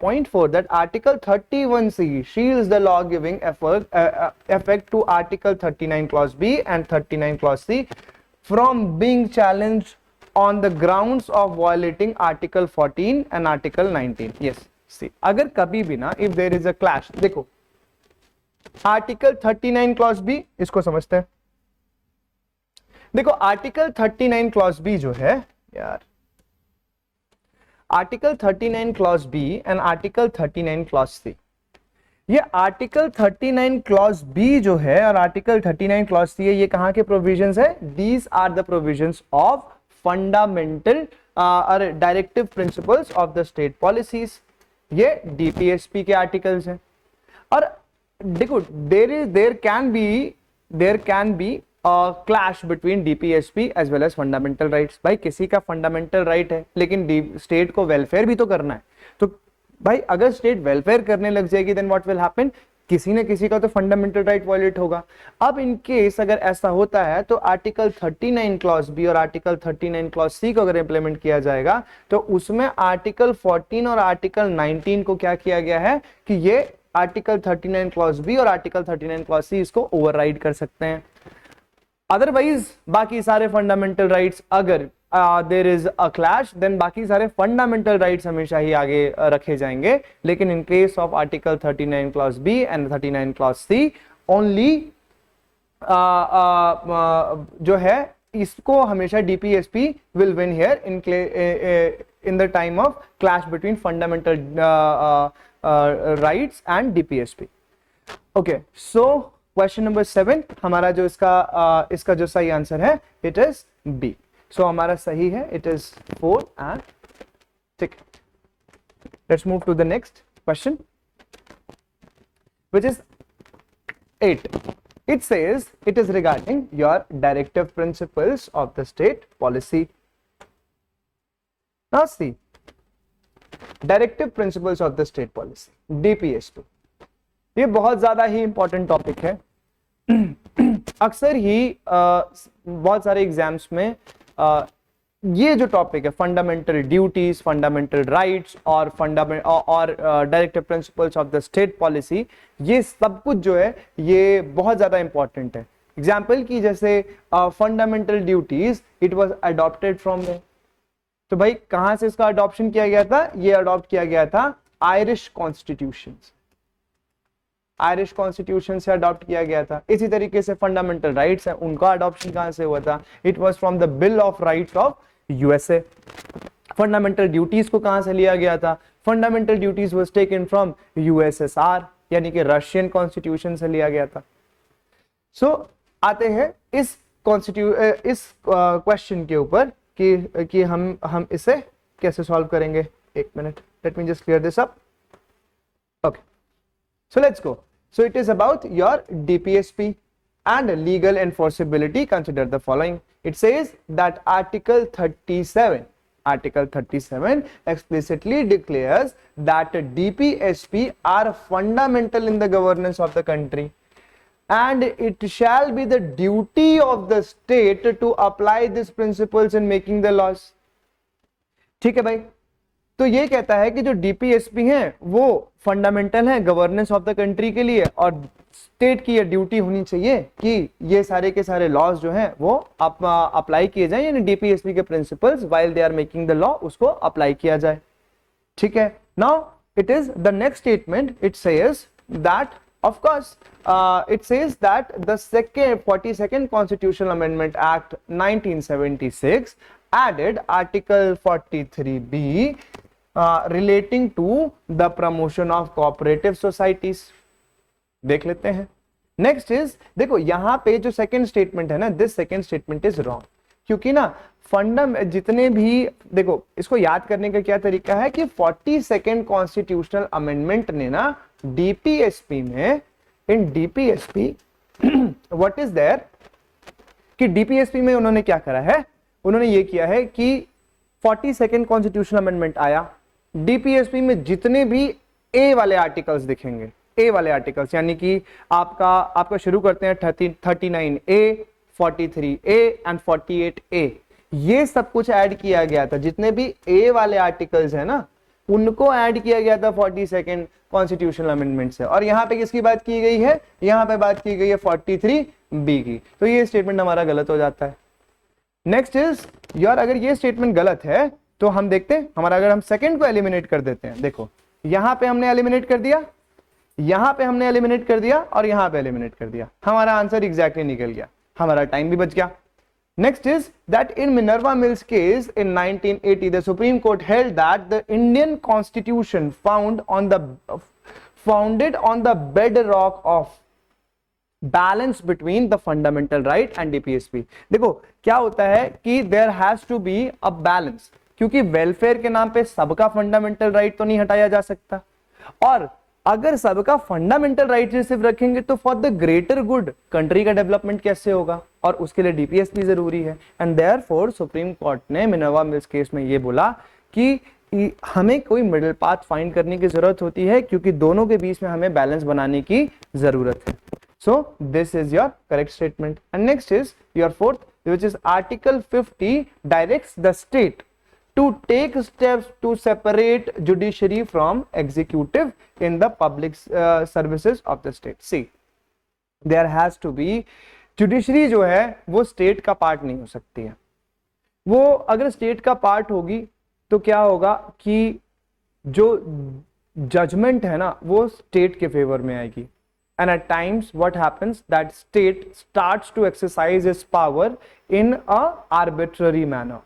point 4, that article 31C shields the law giving effect to article 39 clause B and 39 clause C from being challenged on the grounds of violating article 14 and article 19. Yes, see, अगर कभी भी ना if there is a clash, देखो article 39 clause B इसको समझते हैं। देखो article 39 clause B जो है यार, article 39 clause B and article 39 clause C, ये आर्टिकल 39 क्लॉज बी जो है और आर्टिकल 39 क्लॉज सी है, ये कहां के प्रोविजंस है? These are the provisions of fundamental और directive principles of the state policies. ये डीपीएसपी के आर्टिकल्स हैं। और देखो there can be clash between DPSP as well as fundamental rights. भाई किसी का फंडामेंटल राइट है लेकिन स्टेट को वेलफेयर भी तो करना है, तो भाई अगर स्टेट वेलफेयर करने लग जाएगी देन व्हाट विल हैपन? किसी न किसी का तो फंडामेंटल राइट वायलेट होगा। अब इन केस अगर ऐसा होता है तो आर्टिकल 39 क्लॉज बी और आर्टिकल 39 क्लॉज सी को अगर इंप्लीमेंट किया जाएगा तो उसमें आर्टिकल 14 और आर्टिकल 19 को क्या किया गया है कि ये आर्टिकल 39 क्लॉज बी और आर्टिकल 39 क्लॉज सी इसको ओवरराइड कर सकते हैं। अदरवाइज बाकी सारे फंडामेंटल राइट्स, अगर there is a clash then बाकी सारे फंडामेंटल राइट्स हमेशा ही आगे रखे जाएंगे। लेकिन in case of article 39 clause B and 39 clause C only जो है इसको हमेशा DPSP will win here in the time of clash between fundamental rights and DPSP. Okay, so question number 7 हमारा जो इसका जो सही आंसर है इट इज बी। सो हमारा सही है, इट इज 4 एंड ठीक। Let's move to the next question which is 8. It says it is regarding your directive principles of the state policy. Now see, directive principles of the state policy, DPS2. ये बहुत ज्यादा ही important topic है। अक्सर ही बहुत सारे exams में ये जो टॉपिक है फंडामेंटल ड्यूटीज, फंडामेंटल राइट्स और directive principles of the state policy, ये सब कुछ जो है ये बहुत ज्यादा इंपॉर्टेंट है। एग्जाम्पल की जैसे fundamental duties it was adopted from में, तो भाई कहां से इसका अडॉप्शन किया गया था? ये अडॉप्ट किया गया था आयरिश कॉन्स्टिट्यूशन, आयरिश कॉन्स्टिट्यूशन से अडॉप्ट किया गया था। इसी तरीके से फंडामेंटल राइट्स है, उनका अडॉप्शन कहां से हुआ था? It was from the bill of rights of USA. Fundamental duties को कहां से लिया गया था? Fundamental duties was taken from USSR, यानी कि रशियन कॉन्स्टिट्यूशन से लिया गया था। सो आते हैं इस क्वेश्चन के ऊपर कि हम इसे कैसे सॉल्व करेंगे। एक minute, let me just clear this up. Okay, so let's go. So it is about your DPSP and legal enforceability. Consider the following. It says that article 37 explicitly declares that DPSP are fundamental in the governance of the country and it shall be the duty of the state to apply these principles in making the laws. ठीक है भाई, तो ये कहता है कि जो DPSP हैं वो फंडामेंटल है गवर्नेंस ऑफ द कंट्री के लिए और स्टेट की ये ड्यूटी होनी चाहिए कि ये सारे के सारे लॉज जो हैं वो अप्लाई किए जाएं, यानी डीपीएसपी के principles while they are making the law उसको अप्लाई किया जाए। ठीक है, now it is the next statement, it says that of course it says that the 42nd constitutional amendment act 1976 added article 43b relating to the promotion of cooperative societies। देख लेते हैं। Next is, देखो यहां पे जो second statement है ना, this second statement is wrong, क्योंकि ना जितने भी, देखो इसको याद करने का क्या तरीका है कि 42nd कॉन्स्टिट्यूशनल अमेंडमेंट ने ना डीपीएसपी में, इन डीपीएसपी व्हाट इज देयर, कि डीपीएसपी में उन्होंने क्या करा है, उन्होंने ये किया है कि 42nd कॉन्स्टिट्यूशनल अमेंडमेंट आया, डीपीएसपी में जितने भी ए वाले आर्टिकल्स दिखेंगे, ए वाले आर्टिकल्स यानी कि आपका शुरू करते हैं 39A, 43A एंड 48A, ये सब कुछ ऐड किया गया था। जितने भी ए वाले आर्टिकल्स है ना, उनको ऐड किया गया था 42nd कॉन्स्टिट्यूशनल अमेंडमेंट से। और यहाँ पे किसकी बात की गई है, यहाँ पे बात की गई है 43B की। तो ये स्टेटमेंट हमारा गलत हो जाता है। नेक्स्ट इज यार, अगर ये स्टेटमेंट गलत है तो हम देखते हैं हमारा, अगर हम सेकंड को एलिमिनेट कर देते हैं, देखो यहां पे हमने एलिमिनेट कर दिया, यहां पे हमने एलिमिनेट कर दिया और यहां पे एलिमिनेट कर दिया, हमारा आंसर एग्जैक्टली निकल गया, हमारा टाइम भी बच गया। Next is that in Minerva Mills case in 1980, the Supreme Court held that the Indian Constitution founded on the bedrock of balance between the fundamental right and DPSP। देखो क्या होता है कि there has to be a balance, क्योंकि welfare के नाम पे सबका फंडामेंटल राइट तो नहीं हटाया जा सकता, और अगर सबका फंडामेंटल राइट सिर्फ रखेंगे तो for the greater good country का डेवलपमेंट कैसे होगा, और उसके लिए डीपीएसपी जरूरी है। एंड देयरफॉर सुप्रीम कोर्ट ने मिनर्वा मिल्स केस में ये बोला कि हमें कोई मिडिल पाथ फाइंड करने की जरूरत होती है, क्योंकि दोनों के बीच में हमें बैलेंस बनाने की जरूरत है। So this is your correct statement. And next is your fourth, which is article 50 directs the state to take steps to separate judiciary from executive in the public services of the state। See, there has to be, judiciary जो है वो state का part नहीं हो सकती है। वो अगर state का part होगी तो क्या होगा कि जो judgment है ना वो state के favor में आएगी। And at times what happens that state starts to exercise its power in a arbitrary manner।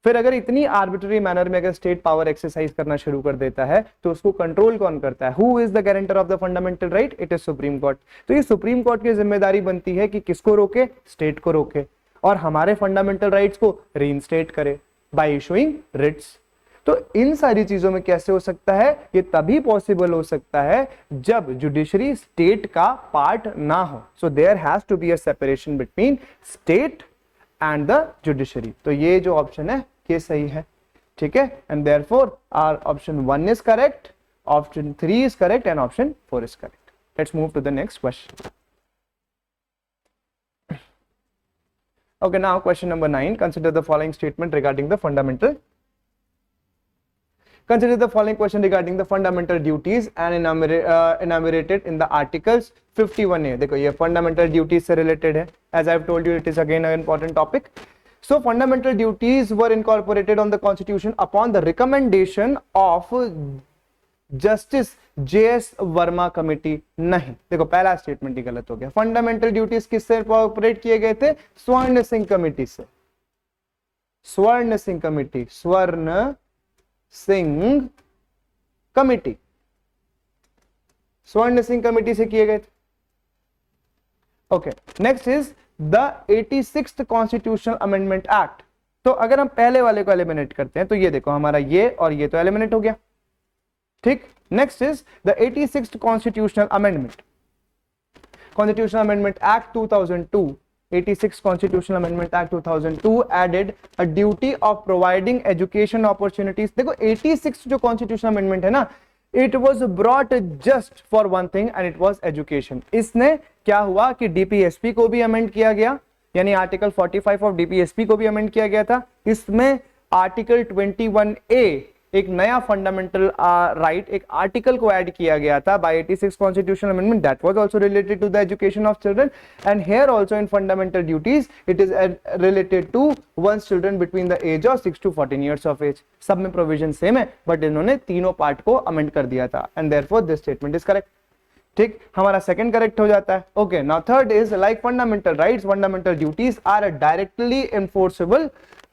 फिर अगर इतनी आर्बिट्ररी मैनर में अगर स्टेट पावर एक्सरसाइज करना शुरू कर देता है तो उसको कंट्रोल कौन करता है? Who is the guarantor of the fundamental right? It is supreme court. तो ये सुप्रीम कोर्ट की जिम्मेदारी बनती है कि किसको रोके? स्टेट को रोके, और हमारे फंडामेंटल राइट्स को रीइंस्टेट करे बाय इशूइंग रिट्स। तो इन सारी चीजों में कैसे हो सकता है? ये तभी पॉसिबल हो सकता है जब जुडिशरी स्टेट का पार्ट ना हो। So there has to be a separation between state and the judiciary. तो ये जो ऑप्शन है ये सही है, ठीक है। And therefore our option 1 is correct, option 3 is correct and option 4 is correct. Let's move to the next question. Okay, now question number 9. Consider the following statement regarding the fundamental. Consider the following question regarding the fundamental duties and enumerated in the articles 51A। देखो ये fundamental duties से related है। As I have told you, it is again an important topic. So fundamental duties were incorporated on the Constitution upon the recommendation of Justice J.S. Verma Committee। नहीं, देखो पहला statement ही गलत हो गया। Fundamental duties किससे incorporate किए गए थे? स्वर्ण सिंह कमेटी से। स्वर्ण सिंह कमेटी, स्वर्ण सिंह कमेटी, स्वर्ण सिंह कमेटी से किए गए थे। Okay, next is the 86th constitutional amendment act. तो अगर हम पहले वाले को एलिमिनेट करते हैं तो ये देखो हमारा ये और ये तो एलिमिनेट हो गया, ठीक। Next is the 86th constitutional amendment, constitutional amendment act 2002। 86th constitutional amendment act 2002 added a duty of providing education opportunities. देखो 86th जो कॉन्स्टिट्यूशनल अमेंडमेंट है ना, it was brought just for one thing and it was education. इसने क्या हुआ कि DPSP को भी अमेंड किया गया, यानी आर्टिकल 45 ऑफ डीपीएसपी को भी अमेंड किया गया था। इसमें आर्टिकल 21A एक नया फंडामेंटल राइट एक आर्टिकल को ऐड किया गया था by 86 constitutional amendment, that was also related to the education of children. And here also in fundamental duties it is related to ones children between the age of 6 to 14 years of age. सब में provision same है, but इन्होंने तीनों part को amend कर दिया था। And therefore this statement is correct, ठीक। हमारा सेकंड करेक्ट हो जाता है। Okay, now third is like fundamental rights, fundamental duties are directly enforceable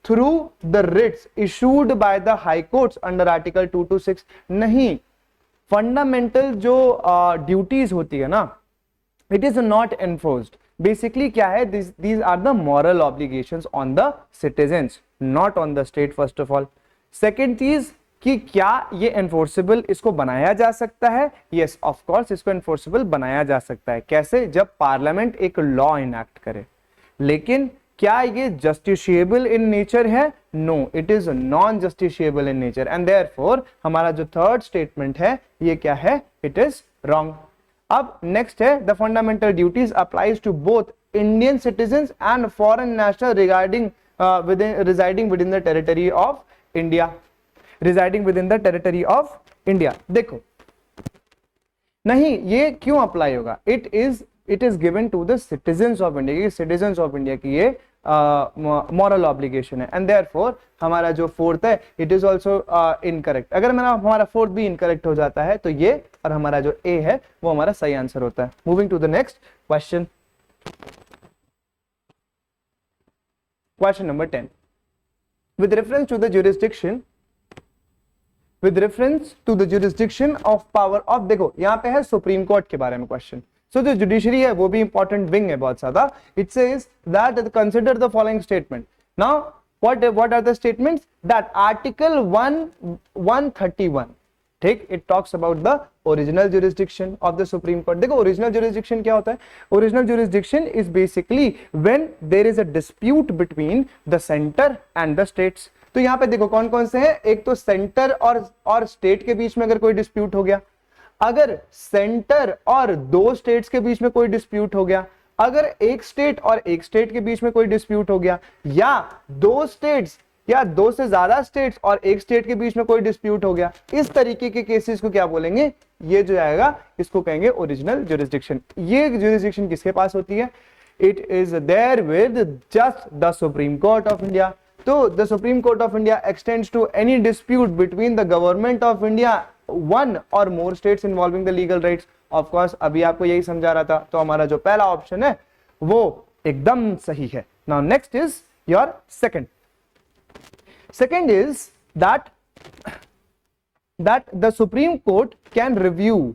through the writs issued by the high courts under article 2 to 6। नहीं, fundamental जो duties होती है ना, it is not enforced. Basically क्या है, these are the moral obligations on the citizens, not on the state first of all। Second चीज कि क्या ये एनफोर्सेबल इसको बनाया जा सकता है? यस, ऑफ कोर्स इसको एनफोर्सेबल बनाया जा सकता है। कैसे? जब पार्लियामेंट एक लॉ इनैक्ट करे। लेकिन क्या ये जस्टिशिएबल इन नेचर है? No, it is non justiciable in nature and therefore हमारा जो थर्ड स्टेटमेंट है ये क्या है? It is wrong. अब नेक्स्ट है the fundamental duties applies to both Indian citizens and foreign national regarding residing within the territory of India, residing within the territory of India. देखो नहीं, ये क्यों अप्लाई होगा? It is given to the citizens of India, citizens of India की ये moral obligation है and therefore हमारा जो फोर्थ है इट इज ऑल्सो इनकरेक्ट। अगर हमारा फोर्थ भी इनकरेक्ट हो जाता है तो ये और हमारा जो ए है वो हमारा सही आंसर होता है। Moving to the next question, question number 10, with reference to the jurisdiction of power of, देखो यहाँ पे है सुप्रीम कोर्ट के बारे में क्वेश्चन। सो जो जुडिशरी है वो भी इंपॉर्टेंट विंग है बहुत ज्यादा। It says that consider the following statement. Now what are the statements? That article 131, ठीक, it talks about the original jurisdiction of the Supreme Court। देखो original jurisdiction क्या होता है? Original jurisdiction is basically when there is a dispute between the center and the states। तो यहाँ पे देखो कौन कौन से हैं? एक तो सेंटर और स्टेट के बीच में अगर कोई डिस्प्यूट हो गया, अगर सेंटर और दो स्टेट्स के बीच में कोई डिस्प्यूट हो गया, अगर एक स्टेट और एक स्टेट के बीच में कोई डिस्प्यूट हो गया, या दो स्टेट्स या दो से ज्यादा स्टेट्स और एक स्टेट के बीच में कोई डिस्प्यूट हो गया, इस तरीके के केसेस को क्या बोलेंगे? ये जो आएगा इसको कहेंगे ओरिजिनल ज्यूरिसडिक्शन। ये ज्यूरिसडिक्शन किसके पास होती है? It is there with just the supreme court of India. तो the supreme court of India extends to any dispute between the government of India, one or more states involving the legal rights. Of course अभी आपको यही समझा रहा था, तो हमारा जो पहला ऑप्शन है वो एकदम सही है। Now next is your second. Second is that the supreme court can review,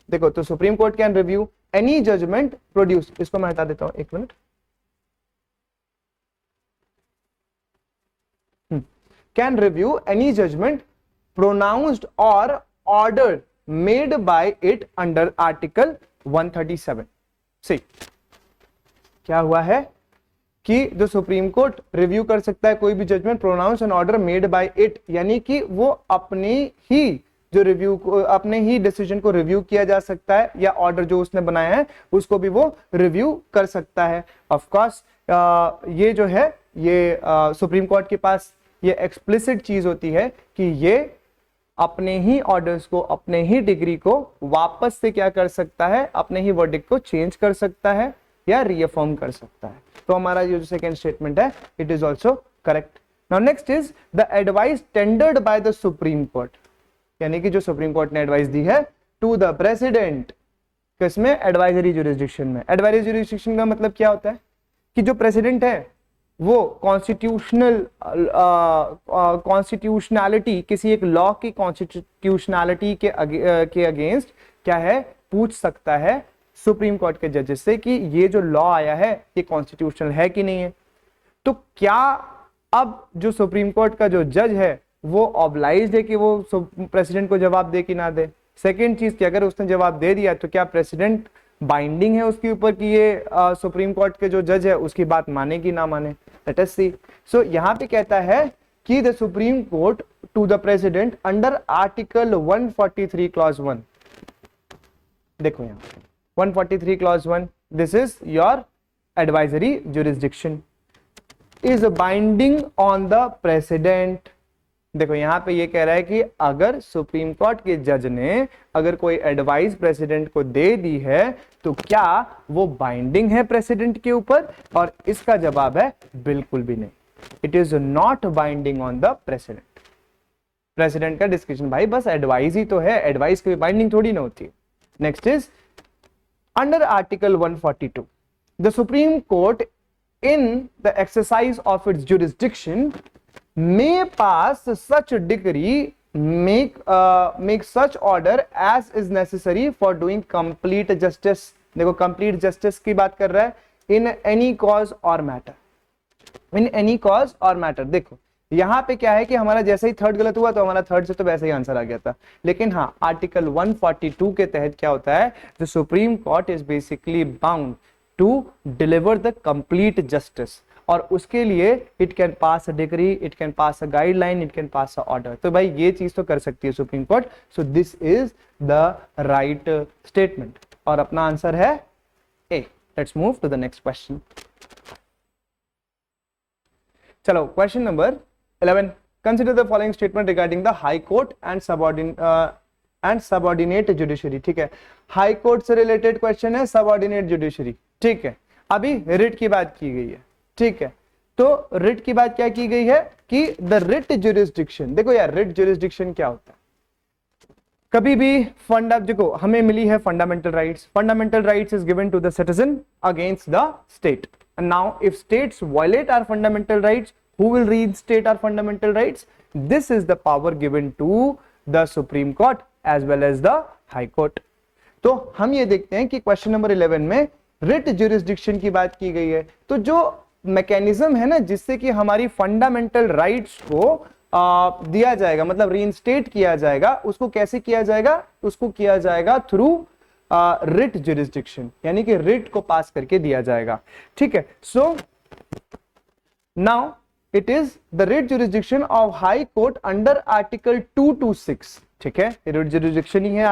देखो तो supreme court can review any judgement produce, इसको मैं हटा देता हूं एक minute, can review any judgement pronounced or ordered made by it under article 137। See, क्या हुआ है कि जो सुप्रीम कोर्ट रिव्यू कर सकता है कोई भी judgement pronounce and order made by it, यानी कि वो अपने ही जो रिव्यू को, अपने ही डिसीजन को रिव्यू किया जा सकता है, या ऑर्डर जो उसने बनाया है उसको भी वो रिव्यू कर सकता है। ऑफ कोर्स ये जो है ये सुप्रीम कोर्ट के पास ये एक्सप्लिसिट चीज होती है कि ये अपने ही ऑर्डर्स को, अपने ही डिग्री को वापस से क्या कर सकता है? अपने ही वर्डिक्ट को चेंज कर सकता है या रीअफर्म कर सकता है। तो हमारा ये जो सेकंड स्टेटमेंट है it is also correct. Now next is the advice tendered by the supreme court, यानी कि जो सुप्रीम कोर्ट ने एडवाइस दी है टू द प्रेसिडेंट, किसमें? एडवाइजरी ज्यूरिसडिक्शन में। एडवाइजरी ज्यूरिसडिक्शन का मतलब क्या होता है कि जो प्रेसिडेंट है वो कॉन्स्टिट्यूशनैलिटी, किसी एक लॉ की कॉन्स्टिट्यूशनैलिटी के अगेंस्ट क्या है? पूछ सकता है सुप्रीम कोर्ट के जजेस से कि ये जो लॉ आया है ये कॉन्स्टिट्यूशनल है कि नहीं है। तो क्या अब जो सुप्रीम कोर्ट का जो जज है वो ऑब्लाइज्ड है कि वो प्रेसिडेंट को जवाब दे कि ना दे? सेकेंड चीज कि अगर उसने जवाब दे दिया तो क्या प्रेसिडेंट बाइंडिंग है उसके ऊपर कि ये सुप्रीम कोर्ट के जो जज है उसकी बात माने कि ना माने? लेट अस सी। सो यहां पे कहता है कि the supreme court to the president under article 143 clause 1, देखो यहां 143 clause 1, this is your advisory jurisdiction, is binding on the president. देखो यहां पे ये कह रहा है कि अगर सुप्रीम कोर्ट के जज ने अगर कोई एडवाइस प्रेसिडेंट को दे दी है तो क्या वो बाइंडिंग है प्रेसिडेंट के ऊपर? और इसका जवाब है बिल्कुल भी नहीं, it is not binding on the president. President का डिस्क्रिप्शन भाई बस एडवाइस ही तो है, एडवाइस की बाइंडिंग थोड़ी ना होती है। Next is under article 142 the supreme court in the exercise of its jurisdiction may pass such decree, make such order as is necessary for doing complete justice। देखो complete justice की बात कर रहा है, in any cause or matter, in any cause or matter। देखो यहां पे क्या है कि हमारा जैसे ही थर्ड गलत हुआ तो हमारा थर्ड से तो वैसे ही आंसर आ गया था, लेकिन हाँ आर्टिकल 142 के तहत क्या होता है? The supreme court is basically bound to deliver the complete justice. और उसके लिए it can pass a decree, it can pass a guideline, it can pass a order. तो भाई ये चीज तो कर सकती है supreme court. So this is the right statement और अपना आंसर है A. Let's move to the next question. चलो question number 11, consider the following statement regarding the high court and subordinate judiciary. ठीक है, हाई कोर्ट से related question है, subordinate judiciary. ठीक है, अभी रिट की बात की गई है। ठीक है, तो रिट की बात क्या की गई है कि द रिट ज्यूरिसडिक्शन, देखो यार रिट ज्यूरिसडिक्शन क्या होता है। कभी भी देखो हमें मिली है fundamental rights is given to the citizen against the state, and now if states violate our fundamental rights, who will reinstate our fundamental rights? This is the power given to the Supreme Court as well as the High Court. तो हम ये देखते हैं कि question number 11 में writ jurisdiction की बात की गई है। तो जो मैकेनिज्म है ना जिससे कि हमारी फंडामेंटल राइट्स को दिया जाएगा, मतलब रीइंस्टेट किया जाएगा, उसको कैसे किया जाएगा? उसको किया जाएगा थ्रू रिट ज्यूरिसडिक्शन, यानी कि रिट को पास करके दिया जाएगा। ठीक है, so now it is the writ jurisdiction of High Court under Article 226. ठीक है, writ jurisdiction ही है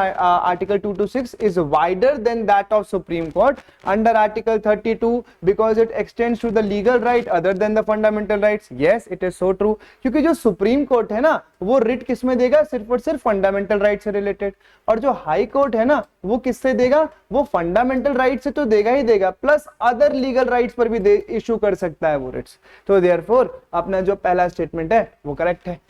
Article 226 is wider than that of Supreme Court under Article 32 because it extends to the legal right other than the fundamental rights. Yes, it is so true. क्योंकि जो Supreme Court है ना वो writ किस में देगा? सिर्फ और सिर्फ fundamental right से related, और जो High Court है ना वो किससे देगा? वो fundamental right से तो देगा ही देगा, प्लस other legal rights पर भी इशू कर सकता है वो writs। तो therefore अपना जो पहला स्टेटमेंट है वो करेक्ट है।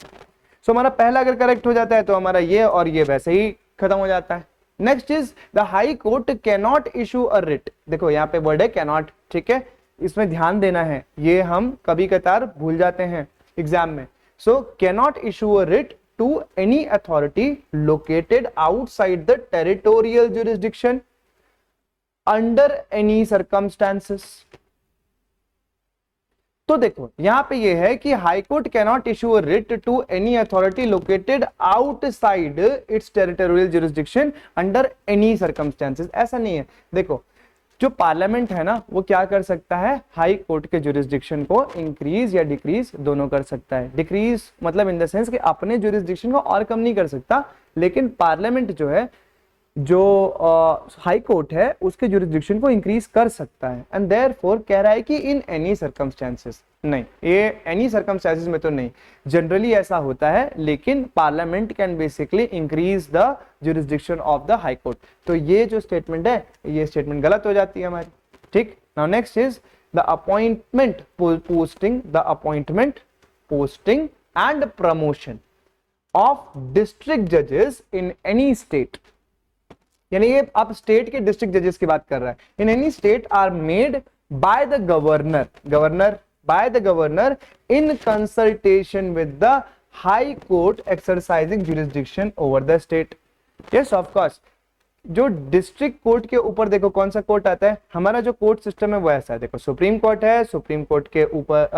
सो हमारा पहला अगर करेक्ट हो जाता है तो हमारा ये और ये वैसे ही खत्म हो जाता है। Next is the high court can not issue a writ. देखो यहाँ पे वर्ड है कैन नॉट, ठीक है, इसमें ध्यान देना है, ये हम कभी कतार भूल जाते हैं एग्जाम में। So can not issue a writ to any authority located outside the territorial jurisdiction under any circumstances. तो देखो यहां पे ये है कि high court can not issue a writ to any authority located outside its territorial jurisdiction under any circumstances. ऐसा नहीं है, देखो जो पार्लियामेंट है ना वो क्या कर सकता है? हाई कोर्ट के ज्यूरिसडिक्शन को इंक्रीज या डिक्रीज दोनों कर सकता है। डिक्रीज मतलब इन द सेंस कि अपने ज्यूरिसडिक्शन को और कम नहीं कर सकता, लेकिन पार्लियामेंट जो है, जो हाई कोर्ट है, उसके ज्यूरिसडिक्शन को इंक्रीज कर सकता है। एंड देयरफॉर कह रहा है कि इन एनी सर्कमस्टेंसेस, नहीं ये एनी सर्कमस्टेंसेस में तो नहीं, जनरली ऐसा होता है, लेकिन parliament can basically increase the jurisdiction of the high court. तो ये जो स्टेटमेंट है ये स्टेटमेंट गलत हो जाती है हमारी। ठीक, now next is the appointment posting and promotion of district जजेस इन एनी स्टेट, यानी ये आप स्टेट के डिस्ट्रिक्ट जजेस की बात कर रहा है। In any state are made by the governor in consultation with the high court exercising jurisdiction over the state. Yes of course, जो डिस्ट्रिक्ट कोर्ट के ऊपर देखो कौन सा कोर्ट आता है, हमारा जो कोर्ट सिस्टम है वो ऐसा है। देखो सुप्रीम कोर्ट है, सुप्रीम कोर्ट के ऊपर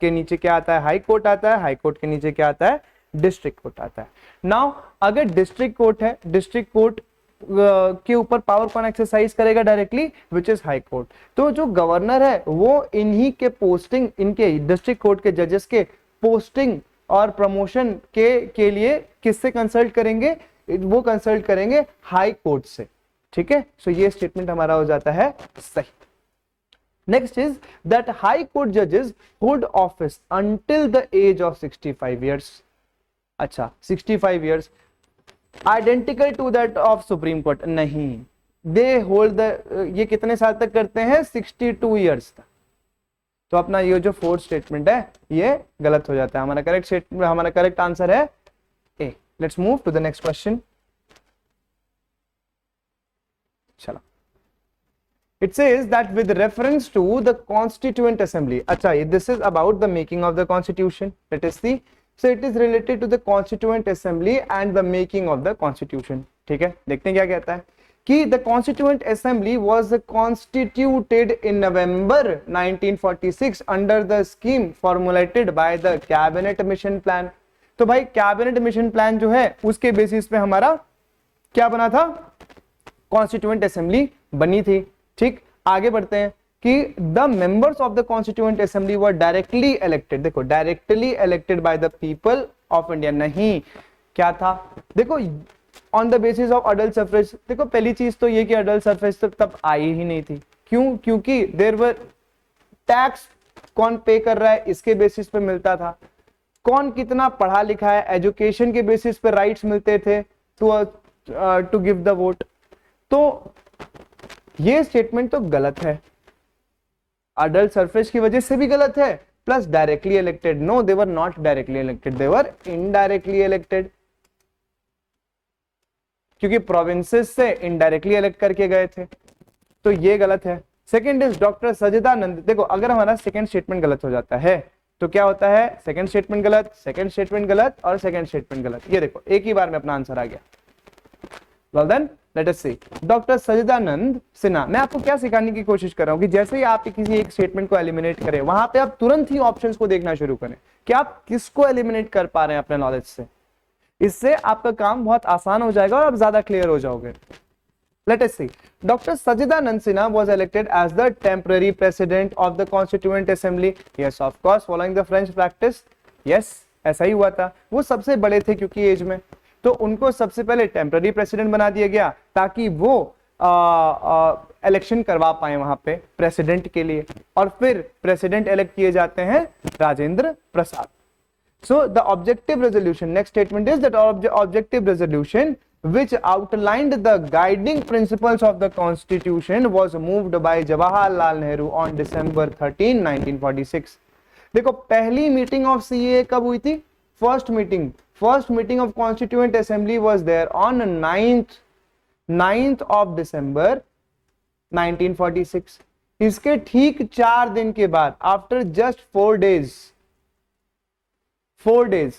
के नीचे क्या आता है? हाई कोर्ट आता है, हाई कोर्ट के नीचे क्या आता है? डिस्ट्रिक्ट कोर्ट आता है। नाउ अगर डिस्ट्रिक्ट कोर्ट है, डिस्ट्रिक्ट कोर्ट के ऊपर पावर कौन एक्सरसाइज करेगा? Directly, which is high court. तो जो गवर्नर है वो इन्हीं के पोस्टिंग, इनके डिस्ट्रिक्ट कोर्ट के जजेस के पोस्टिंग और प्रमोशन के लिए किससे कंसल्ट करेंगे? वो कंसल्ट करेंगे हाई कोर्ट से। ठीक है, सो ये स्टेटमेंट हमारा हो जाता है सही। Next is that high court जजेस hold office until the age of 65 years. अच्छा, 65 years identical to that of supreme court? नहीं, दे होल्ड द, ये कितने साल तक करते हैं? 62 ईयर्स तक। तो अपना ये जो फोर्थ स्टेटमेंट है ये गलत हो जाता है। हमारा करेक्ट आंसर है A. Let's move to the next question. चलो, it says that with reference to the constituent assembly, अच्छा, this is about the making of the constitution. Let us see. So it is related to the constituent assembly and the making of the constitution. ठीक है, देखते हैं क्या कहता है कि the constituent assembly was constituted in November 1946 under the scheme formulated by the cabinet mission plan. तो भाई कैबिनेट मिशन प्लान जो है उसके बेसिस पे हमारा क्या बना था? कॉन्स्टिट्यूएंट असेंबली बनी थी। ठीक, आगे बढ़ते हैं। कि the members of the constituent assembly were directly elected. देखो directly elected by the people of India, नहीं, क्या था, देखो on the basis of adult suffrage. देखो पहली चीज तो ये कि अडल्ट सफरेज तब आई ही नहीं थी, क्यों, क्योंकि देयर वर टैक्स कौन पे कर रहा है इसके बेसिस पे मिलता था, कौन कितना पढ़ा लिखा है, एजुकेशन के बेसिस पे राइट्स मिलते थे टू गिव द वोट। तो ये स्टेटमेंट तो गलत है, अडल्ट सफरेज की वजह से भी गलत है, plus directly elected, no they were not directly elected, they were indirectly elected, क्योंकि प्रोविंसेस से इनडायरेक्टली इलेक्ट करके गए थे, तो ये गलत है। Second is doctor Sachchidanand. देखो अगर हमारा सेकंड स्टेटमेंट गलत हो जाता है तो क्या होता है, सेकंड स्टेटमेंट गलत, सेकंड स्टेटमेंट गलत और सेकंड स्टेटमेंट गलत, ये देखो एक ही बार में अपना आंसर आ गया। वेल देन लेट अस सी, डॉक्टर सजदानंद सिन्हा। मैं आपको क्या सिखाने की कोशिश कर रहा हूं कि जैसे ही आप किसी एक स्टेटमेंट को एलिमिनेट करें, वहां पे आप तुरंत ही ऑप्शंस को देखना शुरू करें कि आप किसको एलिमिनेट कर पा रहे हैं अपने नॉलेज से। इससे आपका काम बहुत आसान हो जाएगा और आप ज्यादा क्लियर हो जाओगे। Let us see. Dr. Sajidanand Sinha was elected as the temporary president of the Constituent Assembly. Yes, of course, following the French practice. Yes, ऐसा ही हुआ था। वो सबसे बड़े थे क्योंकि एज में, तो उनको सबसे पहले टेम्पररी प्रेसिडेंट बना दिया गया ताकि वो इलेक्शन करवा पाए वहां पे प्रेसिडेंट के लिए, और फिर प्रेसिडेंट इलेक्ट किए जाते हैं Rajendra Prasad. So the objective resolution, next statement is that objective resolution which outlined the guiding principles of the constitution was moved by Jawaharlal Nehru on December 13, 1946. देखो पहली मीटिंग ऑफ सीए कब हुई थी, first meeting of constituent assembly was there on 9th of December 1946। इसके ठीक 4 दिन के बाद, आफ्टर जस्ट 4 days,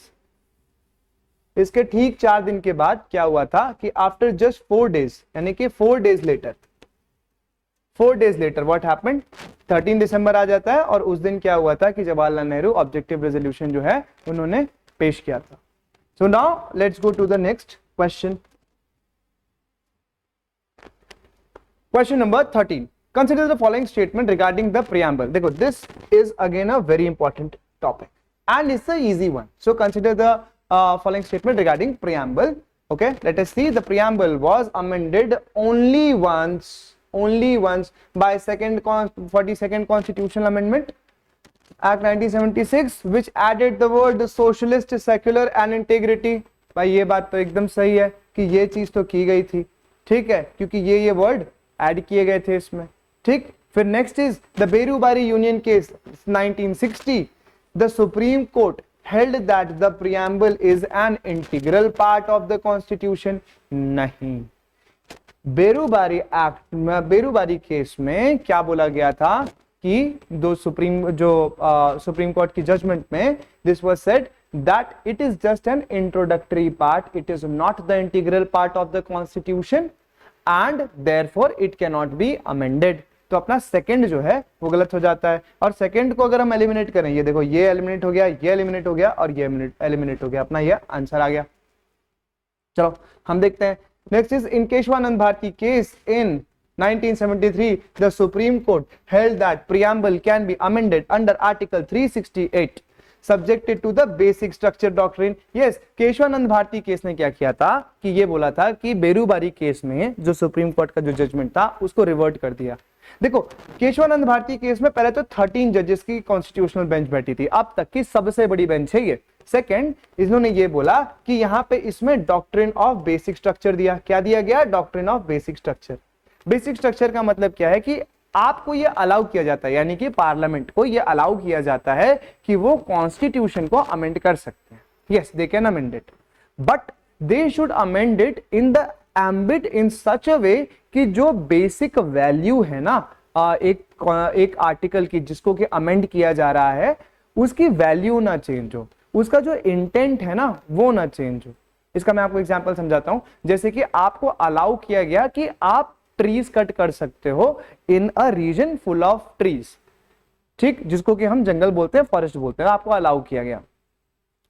इसके ठीक 4 दिन के बाद क्या हुआ था कि आफ्टर जस्ट 4 days, यानी कि 4 days later व्हाट हैपेंड, 13 दिसंबर आ जाता है और उस दिन क्या हुआ था कि जवाहरलाल नेहरू ऑब्जेक्टिव रेजोल्यूशन जो है उन्होंने पेश किया था। So now let's go to the next question. Question number 13, consider the following statement regarding the preamble. देखो this is again a very important topic and it's a easy one, so consider the following statement regarding preamble. Okay, let us see. The preamble was amended only once by 42nd constitutional amendment act 1976, which added the word socialist, secular and integrity. भाई ये बात तो एकदम सही है कि ये चीज तो की गई थी, ठीक है, क्योंकि ये वर्ड ऐड किए गए थे इसमें, ठीक। फिर next is the Berubari union case 1960। The Supreme Court held that the preamble is an integral part of the Constitution. नहीं, बेरूबारी केस में क्या बोला गया था कि सुप्रीम कोर्ट की जजमेंट में this was said that it is just an introductory part, it is not the integral part of the Constitution and therefore it cannot be amended. तो अपना सेकंड जो है वो गलत हो जाता है, और सेकंड को अगर हम एलिमिनेट करें, ये देखो ये एलिमिनेट हो गया, ये एलिमिनेट हो गया और ये एलिमिनेट हो गया, अपना ये आंसर आ गया। चलो हम देखते हैं next is in Kesavananda Bharati case in 1973 the supreme court held that preamble can be amended under article 368 subjected to the basic structure doctrine. Yes, Kesavananda Bharati case ने क्या किया था कि ये बोला था कि बेरूबारी केस में जो सुप्रीम कोर्ट का जो जजमेंट था उसको रिवर्ट कर दिया। देखो केशवानंद भारती केस में पहले तो 13 जजेस की कॉन्स्टिट्यूशनल बेंच बैठी थी, अब तक की सबसे बड़ी बेंच है ये। सेकंड, इन्होंने ये बोला कि यहाँ पे इसमें डॉक्ट्रिन ऑफ बेसिक स्ट्रक्चर दिया। क्या दिया गया? Doctrine of basic structure. Basic structure का मतलब क्या है कि आपको ये अलाउ किया जाता है, यानी कि पार्लियामेंट को ये अलाउ किया जाता है कि वो कॉन्स्टिट्यूशन को अमेंड कर सकते हैं। Yes, they can amend it, but they should amend it in the ambit in such a way कि जो बेसिक वैल्यू है ना एक आर्टिकल की जिसको कि अमेंड किया जा रहा है, उसकी वैल्यू ना चेंज हो, उसका जो इंटेंट है ना वो ना चेंज हो। इसका मैं आपको एग्जांपल समझाता हूं। जैसे कि आपको अलाउ किया गया कि आप ट्रीज कट कर सकते हो इन a reason full of trees, ठीक, जिसको कि हम जंगल बोलते हैं, फॉरेस्ट बोलते हैं, आपको अलाउ किया गया।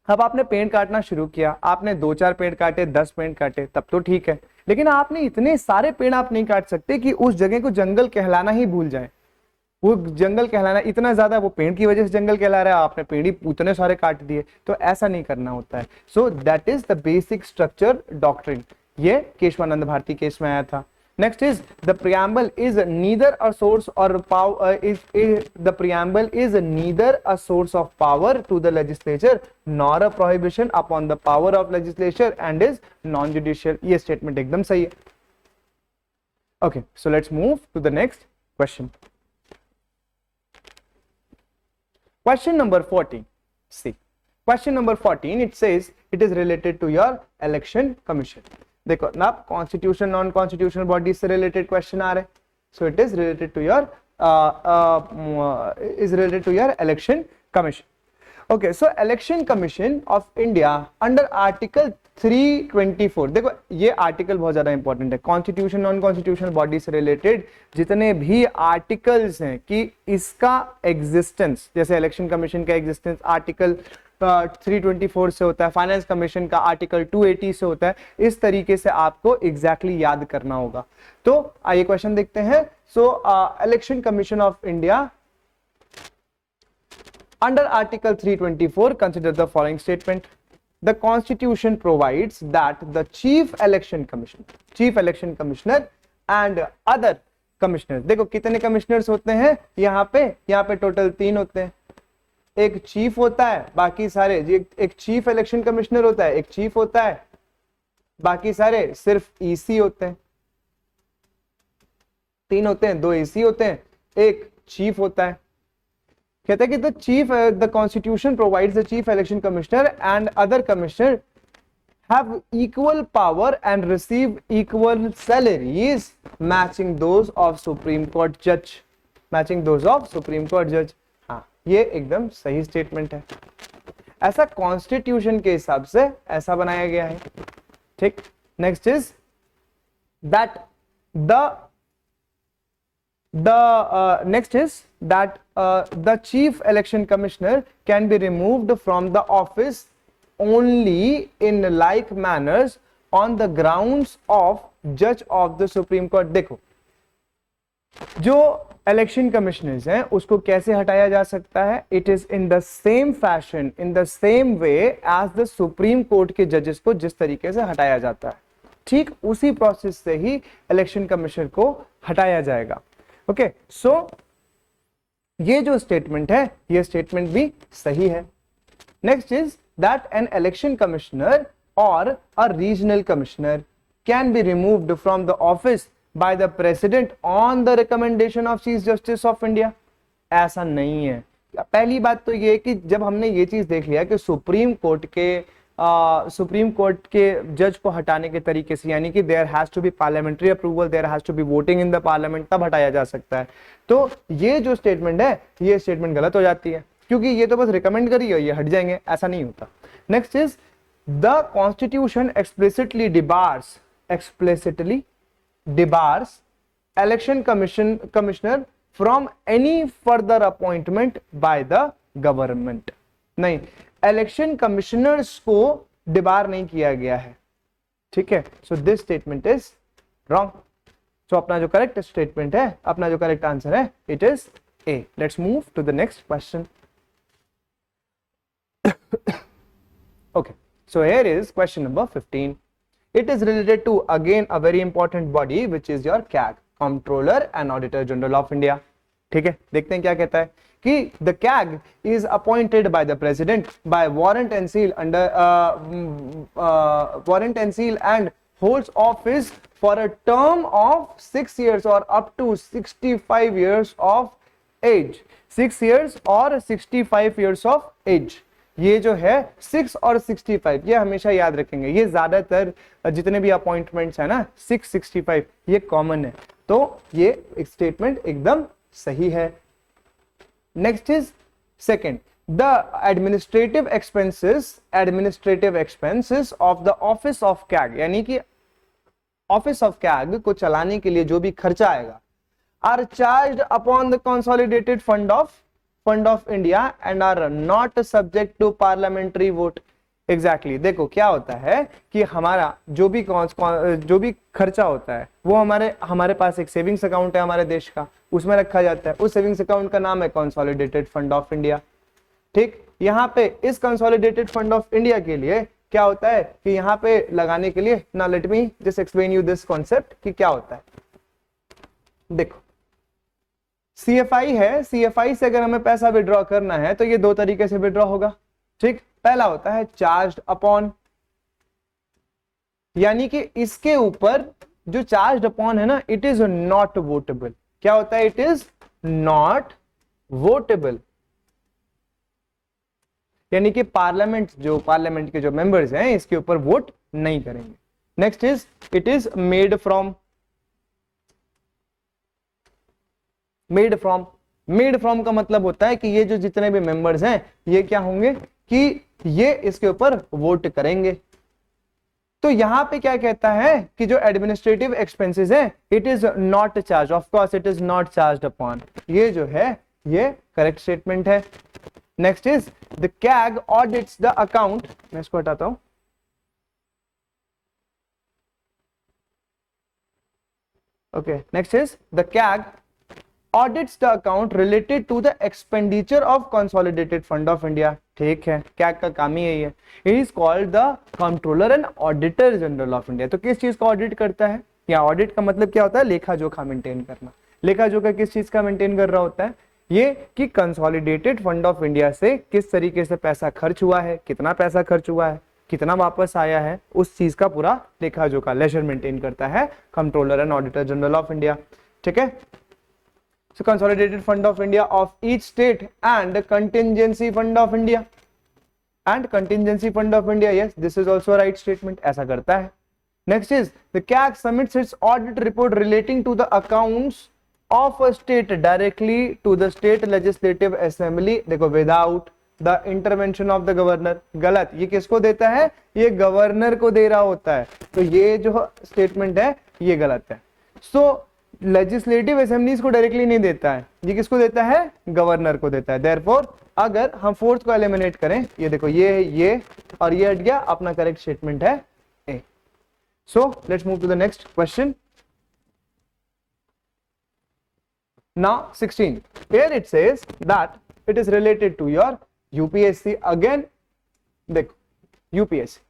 अब आपने पेड़ काटना शुरू किया, आपने 2-4 पेड़ काटे, 10 पेड़ काटे, तब तो ठीक है, लेकिन आपने इतने सारे पेड़ आप नहीं काट सकते कि उस जगह को जंगल कहलाना ही भूल जाए। वो जंगल कहलाना इतना ज्यादा, वो पेड़ की वजह से जंगल कहला रहा है, आपने पेड़ ही उतने सारे काट दिए, तो ऐसा नहीं करना होता है। सो that is the basic structure doctrine, ये केशवानंद भारती केस में आया था। Next is the preamble is neither a source or power the preamble is neither a source of power to the legislature nor a prohibition upon the power of legislature and is non-judicial। ये statement एकदम सही है। Okay, so let's move to the next question। Question number 14, see question number 14, it says it is related to your election commission। देखो ना, constitution non constitutional body से related question आ रहे, so it is related to your election commission. Okay, so election commission of India under article 324, देखो ये article बहुत ज्यादा important है। कॉन्स्टिट्यूशन नॉन कॉन्स्टिट्यूशनल बॉडी से रिलेटेड जितने भी आर्टिकल्स हैं कि इसका एग्जिस्टेंस, जैसे इलेक्शन कमीशन का एग्जिस्टेंस आर्टिकल 324 से होता है, फाइनेंस कमीशन का आर्टिकल 280 से होता है, इस तरीके से आपको एग्जैक्टली याद करना होगा। तो आइए क्वेश्चन देखते हैं। So election commission of India under article 324 consider the following statement. The constitution provides that the chief election commissioner and other commissioner, देखो कितने कमिश्नर्स होते हैं यहाँ पे टोटल 3 होते हैं। एक चीफ होता है, बाकी सारे, एक चीफ इलेक्शन कमिश्नर होता है, एक चीफ होता है, बाकी सारे सिर्फ ईसी होते हैं। 3 होते हैं, 2 ईसी होते हैं, एक चीफ होता है। कहता है कि the constitution provides the chief election commissioner and other commissioner have equal power and receive equal salaries matching those of supreme court जज। ये एकदम सही स्टेटमेंट है, ऐसा कॉन्स्टिट्यूशन के हिसाब से ऐसा बनाया गया है। ठीक, next is that the chief election commissioner can be removed from the office only in like manners on the grounds of जज ऑफ द सुप्रीम कोर्ट। देखो, जो इलेक्शन कमिश्नर्स हैं उसको कैसे हटाया जा सकता है? It is in the same fashion, in the same way as the supreme court के जजेस को जिस तरीके से हटाया जाता है, ठीक उसी प्रोसेस से ही इलेक्शन कमिश्नर को हटाया जाएगा। ओके, सो ये जो स्टेटमेंट है, ये स्टेटमेंट भी सही है। Next is that an election commissioner or a regional commissioner can be removed from the office by the president on the recommendation of chief justice of India। ऐसा नहीं है। पहली बात तो ये कि जब हमने ये चीज देख लिया कि सुप्रीम कोर्ट के जज को हटाने के तरीके से, यानी कि there has to be parliamentary approval, there has to be voting in the parliament, तब हटाया जा सकता है। तो ये जो स्टेटमेंट है, ये स्टेटमेंट गलत हो जाती है, क्योंकि ये तो बस रिकमेंड करी है, ये हट जाएंगे, ऐसा नहीं होता। Next is the constitution explicitly debars election commissioner from any further appointment by the government। नहीं, इलेक्शन कमिश्नर्स को डिबार नहीं किया गया है, ठीक है। So this statement is wrong. So अपना जो करेक्ट स्टेटमेंट है, अपना जो करेक्ट आंसर है, it is A. Let's move to the next question. Okay, so here is question number 15। It is related to again a very important body which is your CAG, Comptroller and Auditor General of India। ठीक है, देखते हैं क्या कहता है कि the CAG is appointed by the President by warrant and seal under warrant and seal and holds office for a term of 6 years or up to 65 years of age। 6 years और 65 years of age। ये जो है 6 और 65, ये हमेशा याद रखेंगे। ये ज्यादातर जितने भी अपॉइंटमेंट्स है ना, 665 ये कॉमन है, तो ये स्टेटमेंट एकदम सही है। Next is second, the administrative expenses of the office of CAG, यानी कि ऑफिस ऑफ कैग को चलाने के लिए जो भी खर्चा आएगा, are charged upon the consolidated fund of India and are not subject to parliamentary vote. Exactly देखो क्या होता है कि हमारा जो भी खर्चा होता है वो हमारे पास एक सेविंग्स अकाउंट है हमारे देश का, उसमें रखा जाता है। उस सेविंग्स अकाउंट का नाम है कंसोलिडेटेड फंड ऑफ इंडिया। ठीक, यहाँ पे इस कंसोलिडेटेड फंड ऑफ इंडिया के लिए क्या होता है कि यहाँ पे लगाने के लिए, ना let me just explain you this concept कि क्या होता है। देखो सीएफआई है, सीएफआई से अगर हमें पैसा विड्रॉ करना है तो ये दो तरीके से विड्रॉ होगा। ठीक, पहला होता है चार्ज्ड अपॉन, यानी कि इसके ऊपर जो चार्ज्ड अपॉन है ना, इट इज नॉट वोटेबल। क्या होता है? इट इज नॉट वोटेबल, यानी कि पार्लियामेंट के जो मेंबर्स हैं इसके ऊपर वोट नहीं करेंगे। Next is it is made from. Made from का मतलब होता है कि ये जो जितने भी मेंबर्स हैं ये क्या होंगे कि ये इसके ऊपर वोट करेंगे। तो यहां पे क्या कहता है कि जो एडमिनिस्ट्रेटिव एक्सपेंसेस है it is not charge, of course it is not charged upon. ये जो है ये करेक्ट स्टेटमेंट है। Next is the CAG audits the account. मैं इसको हटाता हूं। Okay, next is the CAG audits the account related to the expenditure of consolidated fund of India। ठीक है, क्या का काम ही यही है। It is called the controller and auditor general of India। तो किस चीज का ऑडिट करता है? या ऑडिट का मतलब क्या होता है? लेखा जोखा मेंटेन करना। लेखा जोखा किस चीज का मेंटेन कर रहा होता है? ये कि कंसोलिडेटेड फंड ऑफ इंडिया से किस तरीके से पैसा खर्च हुआ है, कितना पैसा खर्च हुआ है, कितना वापस आया है, उस चीज का पूरा लेखा जोखा लेजर मेंटेन करता है controller and auditor general of India. ठीक है, so consolidated fund of India of each state and contingency fund of India yes, this is also a right statement। ऐसा करता है। next is the CAG submits its audit report relating to the accounts of a state directly to the state legislative assembly। देखो without the intervention of the governor, गलत। ये किसको देता है? ये गवर्नर को दे रहा होता है। तो ये जो स्टेटमेंट है ये गलत है। so लेजिस्लेटिव असेंबलीज को डायरेक्टली नहीं देता है, ये किसको देता है? गवर्नर को देता है। देयरफॉर अगर हम फोर्थ को एलिमिनेट करें, ये देखो ये और ये हट गया, अपना करेक्ट स्टेटमेंट है A. So let's move to the next question. Now 16 here it says that it is related to your UPSC। Again देखो यूपीएससी,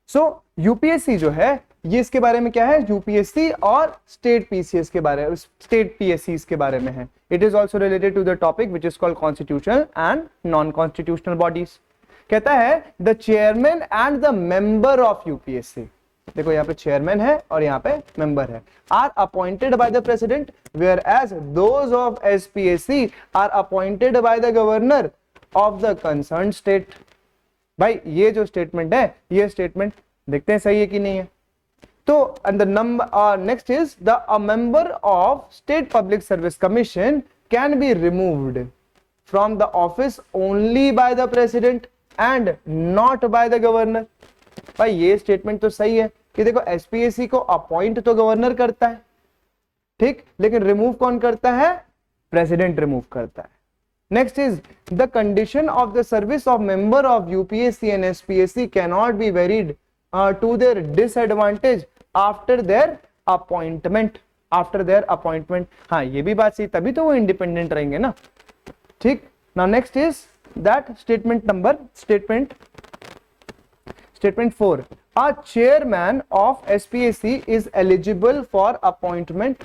सो यूपीएससी जो है ये इसके बारे में क्या है? यूपीएससी और स्टेट पीसीएस के बारे में, स्टेट पीएससी के बारे में है। It is also related to the topic which is called constitutional and non constitutional bodies. कहता है the chairman and the member of UPSC. देखो यहाँ पे चेयरमैन है और यहाँ पे मेंबर है। Are appointed by the president whereas those of SPSC are appointed by the governor of the concern state. भाई ये जो स्टेटमेंट है ये स्टेटमेंट देखते हैं सही है कि नहीं है। तो and the number next is a member of state public service commission can be removed from the office only by the president and not by the governor। भाई ये स्टेटमेंट तो सही है कि देखो एसपीएससी को अपॉइंट तो गवर्नर करता है, ठीक, लेकिन रिमूव कौन करता है? प्रेसिडेंट रिमूव करता है। Next is the condition of the service of member of UPSC and SPSC cannot be varied to their disadvantage after their appointment. हाँ ये भी बात सही, तभी तो वो इंडिपेंडेंट रहेंगे ना। ठीक, now next is that statement 4। A chairman of SPSC is eligible for appointment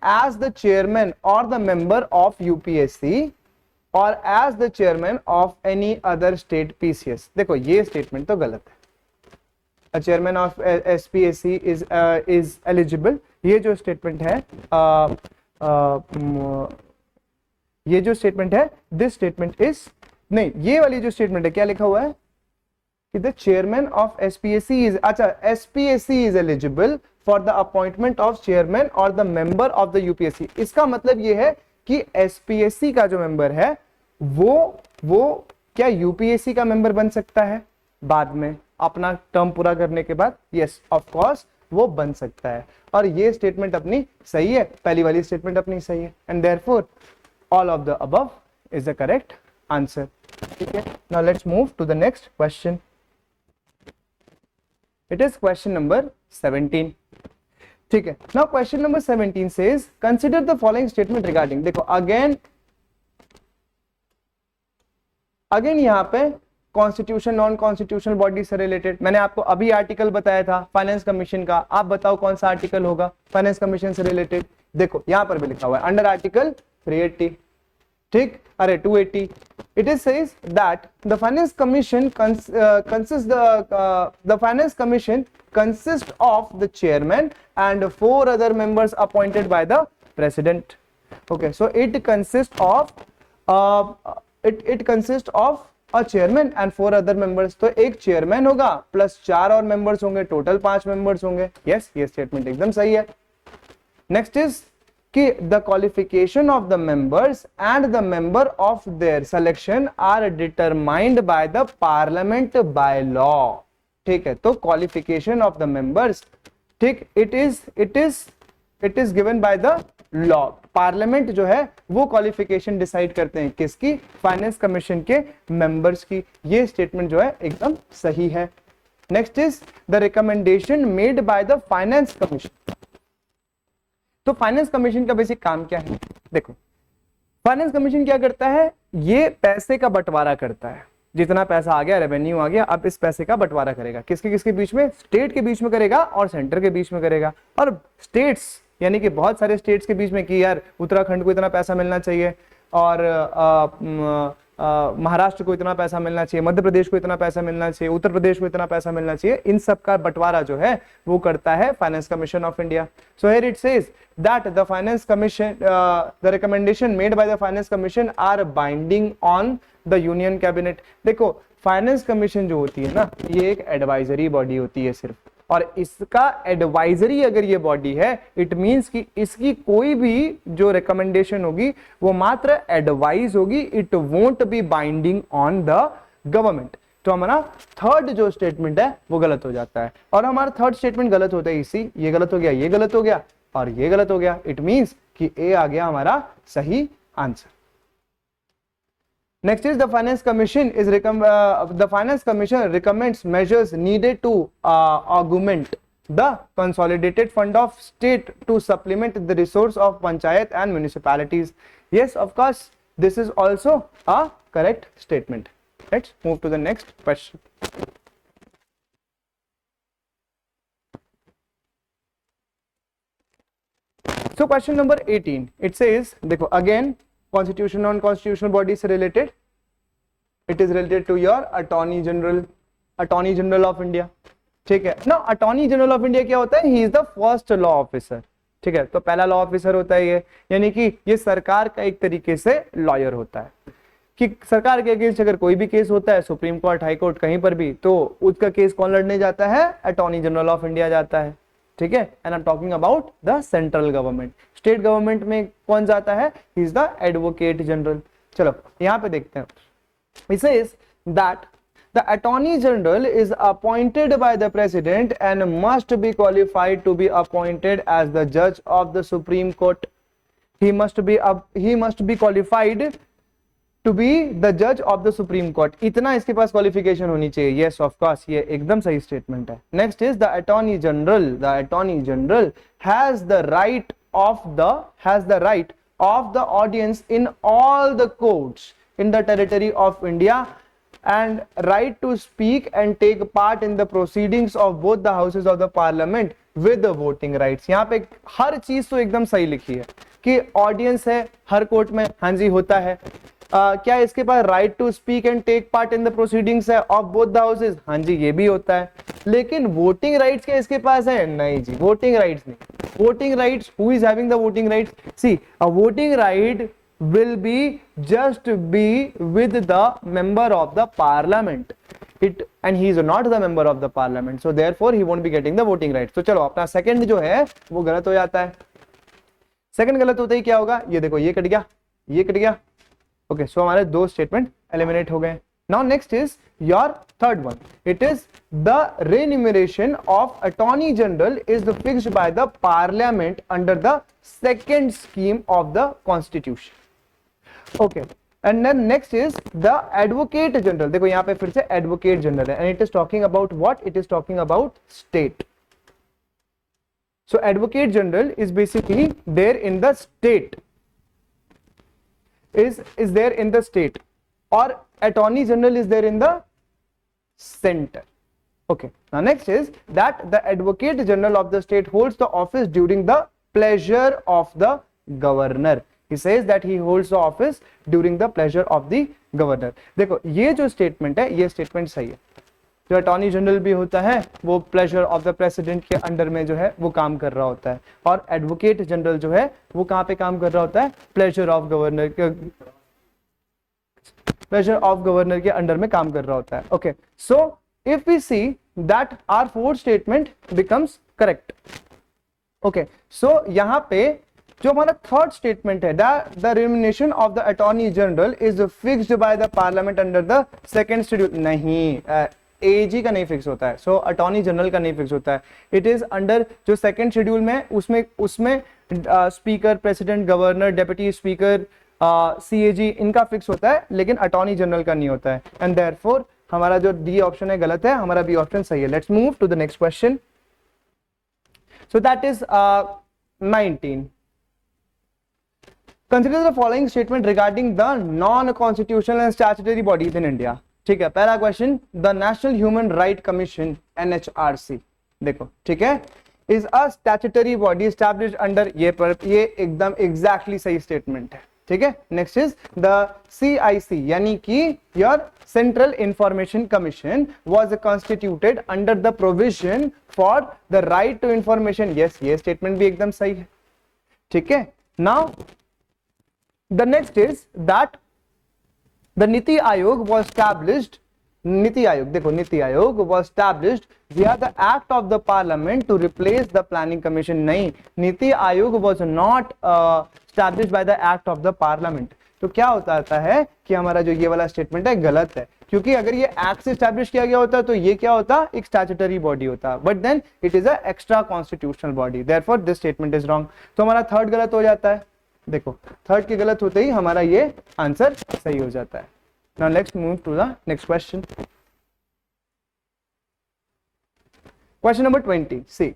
as the chairman or the member of UPSC or as the chairman of any other state PCS। देखो ये statement तो गलत है। A chairman of SPSC is eligible। ये जो statement है ये जो स्टेटमेंट है दिस स्टेटमेंट इज नहीं, ये वाली जो स्टेटमेंट है क्या लिखा हुआ है कि the chairman of SPSC is, अच्छा SPSC is eligible for the appointment of chairman और the member of the UPSC. इसका मतलब ये है कि एसपीएससी का जो मेंबर है वो क्या यूपीएससी का मेंबर बन सकता है बाद में अपना टर्म पूरा करने के बाद? यस ऑफ कोर्स वो बन सकता है। और ये स्टेटमेंट अपनी सही है, पहली वाली स्टेटमेंट अपनी सही है, and therefore all of the above is the correct answer. ठीक है, now let's move to the next question. It is question number 17. ठीक है, now question number 17 says consider the following statement regarding. देखो again यहां पे constitution non constitutional body से related मैंने आपको अभी आर्टिकल बताया था फाइनेंस कमीशन का. आप बताओ कौन सा आर्टिकल होगा फाइनेंस कमीशन से रिलेटेड. देखो यहां पर भी लिखा हुआ है अंडर आर्टिकल 380, ठीक, अरे 280. It is says that the finance commission consists of the chairman and 4 other members appointed by the president. Okay, so it consists of a chairman and 4 other members. तो एक chairman होगा plus 4 और members होंगे, total 5 members होंगे. yes, ये statement एकदम सही है. next is कि the qualification of the members and the member of their selection are determined by the parliament by law. ठीक है, तो क्वालिफिकेशन ऑफ द मेंबर्स, ठीक, it is given by the law. Parliament जो है वो qualification decide करते हैं किसकी, फाइनेंस कमीशन के मेंबर्स की. ये स्टेटमेंट जो है एकदम सही है. Next is the recommendation made by the finance commission. तो फाइनेंस कमीशन का बेसिक काम क्या है. देखो फाइनेंस कमीशन क्या करता है, ये पैसे का बंटवारा करता है. जितना पैसा आ गया, रेवेन्यू आ गया, अब इस पैसे का बंटवारा करेगा. किसके किसके बीच में, स्टेट के बीच में करेगा और सेंटर के बीच में करेगा. और स्टेट्स यानी कि बहुत सारे स्टेट्स के बीच में कि यार उत्तराखंड को इतना पैसा मिलना चाहिए और महाराष्ट्र को इतना पैसा मिलना चाहिए, मध्य प्रदेश को इतना पैसा मिलना चाहिए, उत्तर प्रदेश को इतना पैसा मिलना चाहिए. इन सब का बंटवारा जो है वो करता है finance commission of India. So here it says that the finance commission the recommendation made by the finance commission are binding on the union cabinet. देखो फाइनेंस कमीशन जो होती है ना, ये एक एडवाइजरी बॉडी होती है सिर्फ, और इसका एडवाइजरी अगर ये बॉडी है, इट मींस कि इसकी कोई भी जो रिकमेंडेशन होगी वो मात्र एडवाइस होगी, it won't be binding on the government. तो हमारा थर्ड जो स्टेटमेंट है वो गलत हो जाता है. और हमारा थर्ड स्टेटमेंट गलत होता है इसी, ये गलत हो गया, ये गलत हो गया और ये गलत हो गया. इट मींस कि ए आ गया हमारा सही answer. Next is the finance commission recommends measures needed to augment the consolidated fund of state to supplement the resource of panchayat and municipalities. Yes, of course, this is also a correct statement. Let's move to the next question. So question number 18, it says, देखो again constitution non constitutional body से related. It is related to your attorney general of India. ठीक है ना, attorney general of India क्या होता है, he is the first law officer. ठीक है, तो पहला लॉ ऑफिसर होता है ये, यानी कि ये सरकार का एक तरीके से लॉयर होता है. कि सरकार के अगेंस्ट अगर कोई भी केस होता है, सुप्रीम कोर्ट, हाई कोर्ट, कहीं पर भी, तो उसका केस कौन लड़ने जाता है, अटॉर्नी जनरल ऑफ इंडिया जाता है. ठीक है, and I am talking about the central government. State government में कौन जाता है, he is the advocate general. चलो यहां पे देखते हैं. It says that the attorney general is appointed by the president and must be qualified to be appointed as the जज of the supreme court. he must be qualified to be the judge of the supreme court. इतना इसके पास qualification होनी चाहिए. yes of course, ये एकदम सही statement है. next is the attorney general has the right of the audience in all the courts in the territory of India and right to speak and take part in the proceedings of both the houses of the parliament with the voting rights. यहाँ पे हर चीज तो एकदम सही लिखी है कि audience है हर कोर्ट में, हाँ जी होता है. क्या इसके पास right to speak and take part in the proceedings है ऑफ बोथ द हाउसेस, हाँ जी ये भी होता है. लेकिन वोटिंग राइट्स क्या इसके पास है, नहीं जी, वोटिंग राइट्स नहीं. Voting rights, who is having the voting rights, see a voting right will be just be with the member of the parliament, and he is not the member of the parliament, so therefore he won't be getting the voting rights. तो चलो अपना second जो है वो गलत हो जाता है. सेकंड गलत होते ही क्या होगा, ये देखो ये कट गया, ये कट गया. ओके, सो हमारे दो स्टेटमेंट एलिमिनेट हो गए. Now next is your third one. It is the remuneration of attorney general is fixed by the parliament under the second scheme of the constitution. Okay, and then next is the advocate general. देखो यहाँ पे फिर से advocate general है, and it is talking about what, it is talking about state. So advocate general is basically there in the state, is there in the state, or attorney general is there in the center. Okay, now next is that the advocate general of the state holds the office during the pleasure of the governor. He says that he holds the office during the pleasure of the governor. देखो ये जो statement है, ये statement सही है। जो attorney general भी होता है वो प्लेजर ऑफ द प्रेसिडेंट के अंडर में जो है वो काम कर रहा होता है, और एडवोकेट जनरल जो है वो कहां पे काम कर रहा होता है, प्लेजर ऑफ गवर्नर के अंडर में काम कर रहा होता है। Okay, so if we see that our fourth statement becomes correct. Okay, so यहां पे जो हमारा थर्ड स्टेटमेंट है, the remuneration of the attorney general is fixed by the parliament under the second schedule, नहीं, एजी का नहीं fix होता है, सो अटॉर्नी जनरल का नहीं फिक्स होता है। इट इज अंडर जो सेकंड शेड्यूल में, उसमें speaker, president, governor, deputy speaker, CAG इनका फिक्स होता है, लेकिन अटॉर्नी जनरल का नहीं होता है। एंड देयरफॉर हमारा जो डी ऑप्शन है गलत है, हमारा बी ऑप्शन सही है। Let's move to the next question. So that is 19. Consider the following statement regarding the non-constitutional and statutory bodies in India. ठीक है, पहला question, the national human right commission NHRC, देखो ठीक है, is a statutory body established under, ये एकदम exactly सही statement है। ठीक है, नेक्स्ट इज द CIC यानी कि your central information commission was constituted under the provision for the right to information. Yes, ये स्टेटमेंट भी एकदम सही है। ठीक है, now the next is that The Niti Aayog was established. Niti Aayog, देखो Niti Aayog was established via the act of the parliament to replace the planning commission. नहीं, Niti Aayog was not established by the act of the parliament. तो क्या होता है कि हमारा जो ये वाला स्टेटमेंट है गलत है, क्योंकि अगर ये एक्ट से स्टैब्लिश किया गया होता तो ये क्या होता, एक स्टैट्यूटरी बॉडी होता, but then it is a extra constitutional body, therefore this statement is wrong. तो हमारा थर्ड गलत हो जाता है। देखो थर्ड के गलत होते ही हमारा ये आंसर सही हो जाता है। Now let's move to the next question. Question number 20. See,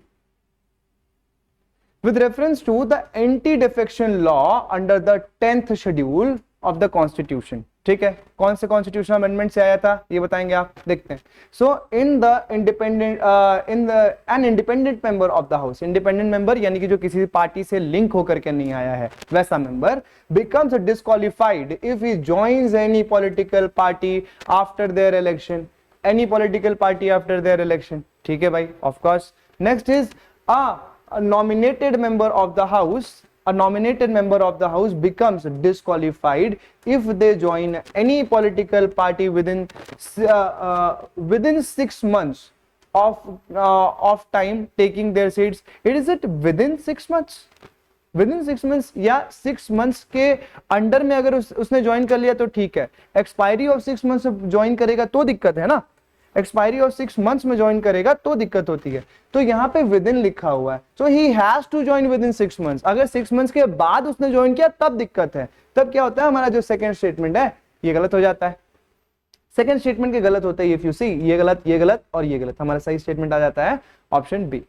with reference to the anti-defection law under the 10th schedule of the Constitution. ठीक है, कौन से कॉन्स्टिट्यूशनल अमेंडमेंट से आया था ये बताएंगे आप, देखते हैं। So in the an independent member of the house, independent member यानी कि जो किसी पार्टी से लिंक होकर के नहीं आया है, वैसा member becomes disqualified if he joins any political party after their election, any political party after their election. ठीक है भाई, of course. Next is a nominated member of the house, a nominated member of the house becomes disqualified if they join any political party within 6 months of time taking their seats. Is it within 6 months? Within 6 months या 6 months के under में अगर उसने join कर लिया तो ठीक है, एक्सपायरी ऑफ 6 मंथ्स ज्वाइन करेगा तो दिक्कत है ना, एक्सपायरी ऑफ 6 मंथ्स में ज्वाइन करेगा तो दिक्कत होती है। तो यहाँ पे विद इन लिखा हुआ है, so he has to join within 6 months. अगर 6 मंथ्स के बाद उसने ज्वाइन किया तब दिक्कत है, तब क्या होता है, हमारा जो सेकंड स्टेटमेंट है ये गलत हो जाता है। सेकंड स्टेटमेंट के गलत होता है, इफ यू सी ये गलत और ये गलत, हमारा सही स्टेटमेंट आ जाता है ऑप्शन बी।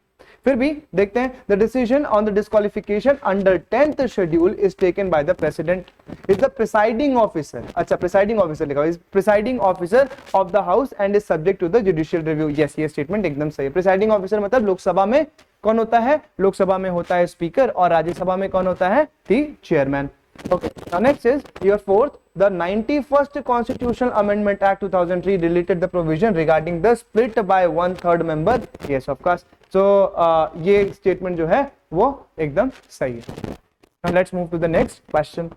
फिर भी देखते हैं, the decision on the disqualification under 10th schedule is taken by the president, is the presiding officer. अच्छा, प्रिसाइडिंग ऑफिसर लिखा हुआ, is presiding officer of the house and is subject to the judicial review. Yes, ये statement एकदम सही है। Presiding officer मतलब लोकसभा में कौन होता है, लोकसभा में होता है स्पीकर, और राज्यसभा में कौन होता है, the chairman. Okay, now next is your fourth, the 91st Constitutional Amendment Act 2003 deleted the provision regarding the split by 1/3 member. Yes, of course. So ये statement जो है वो एकदम सही है। Now let's move to the next question.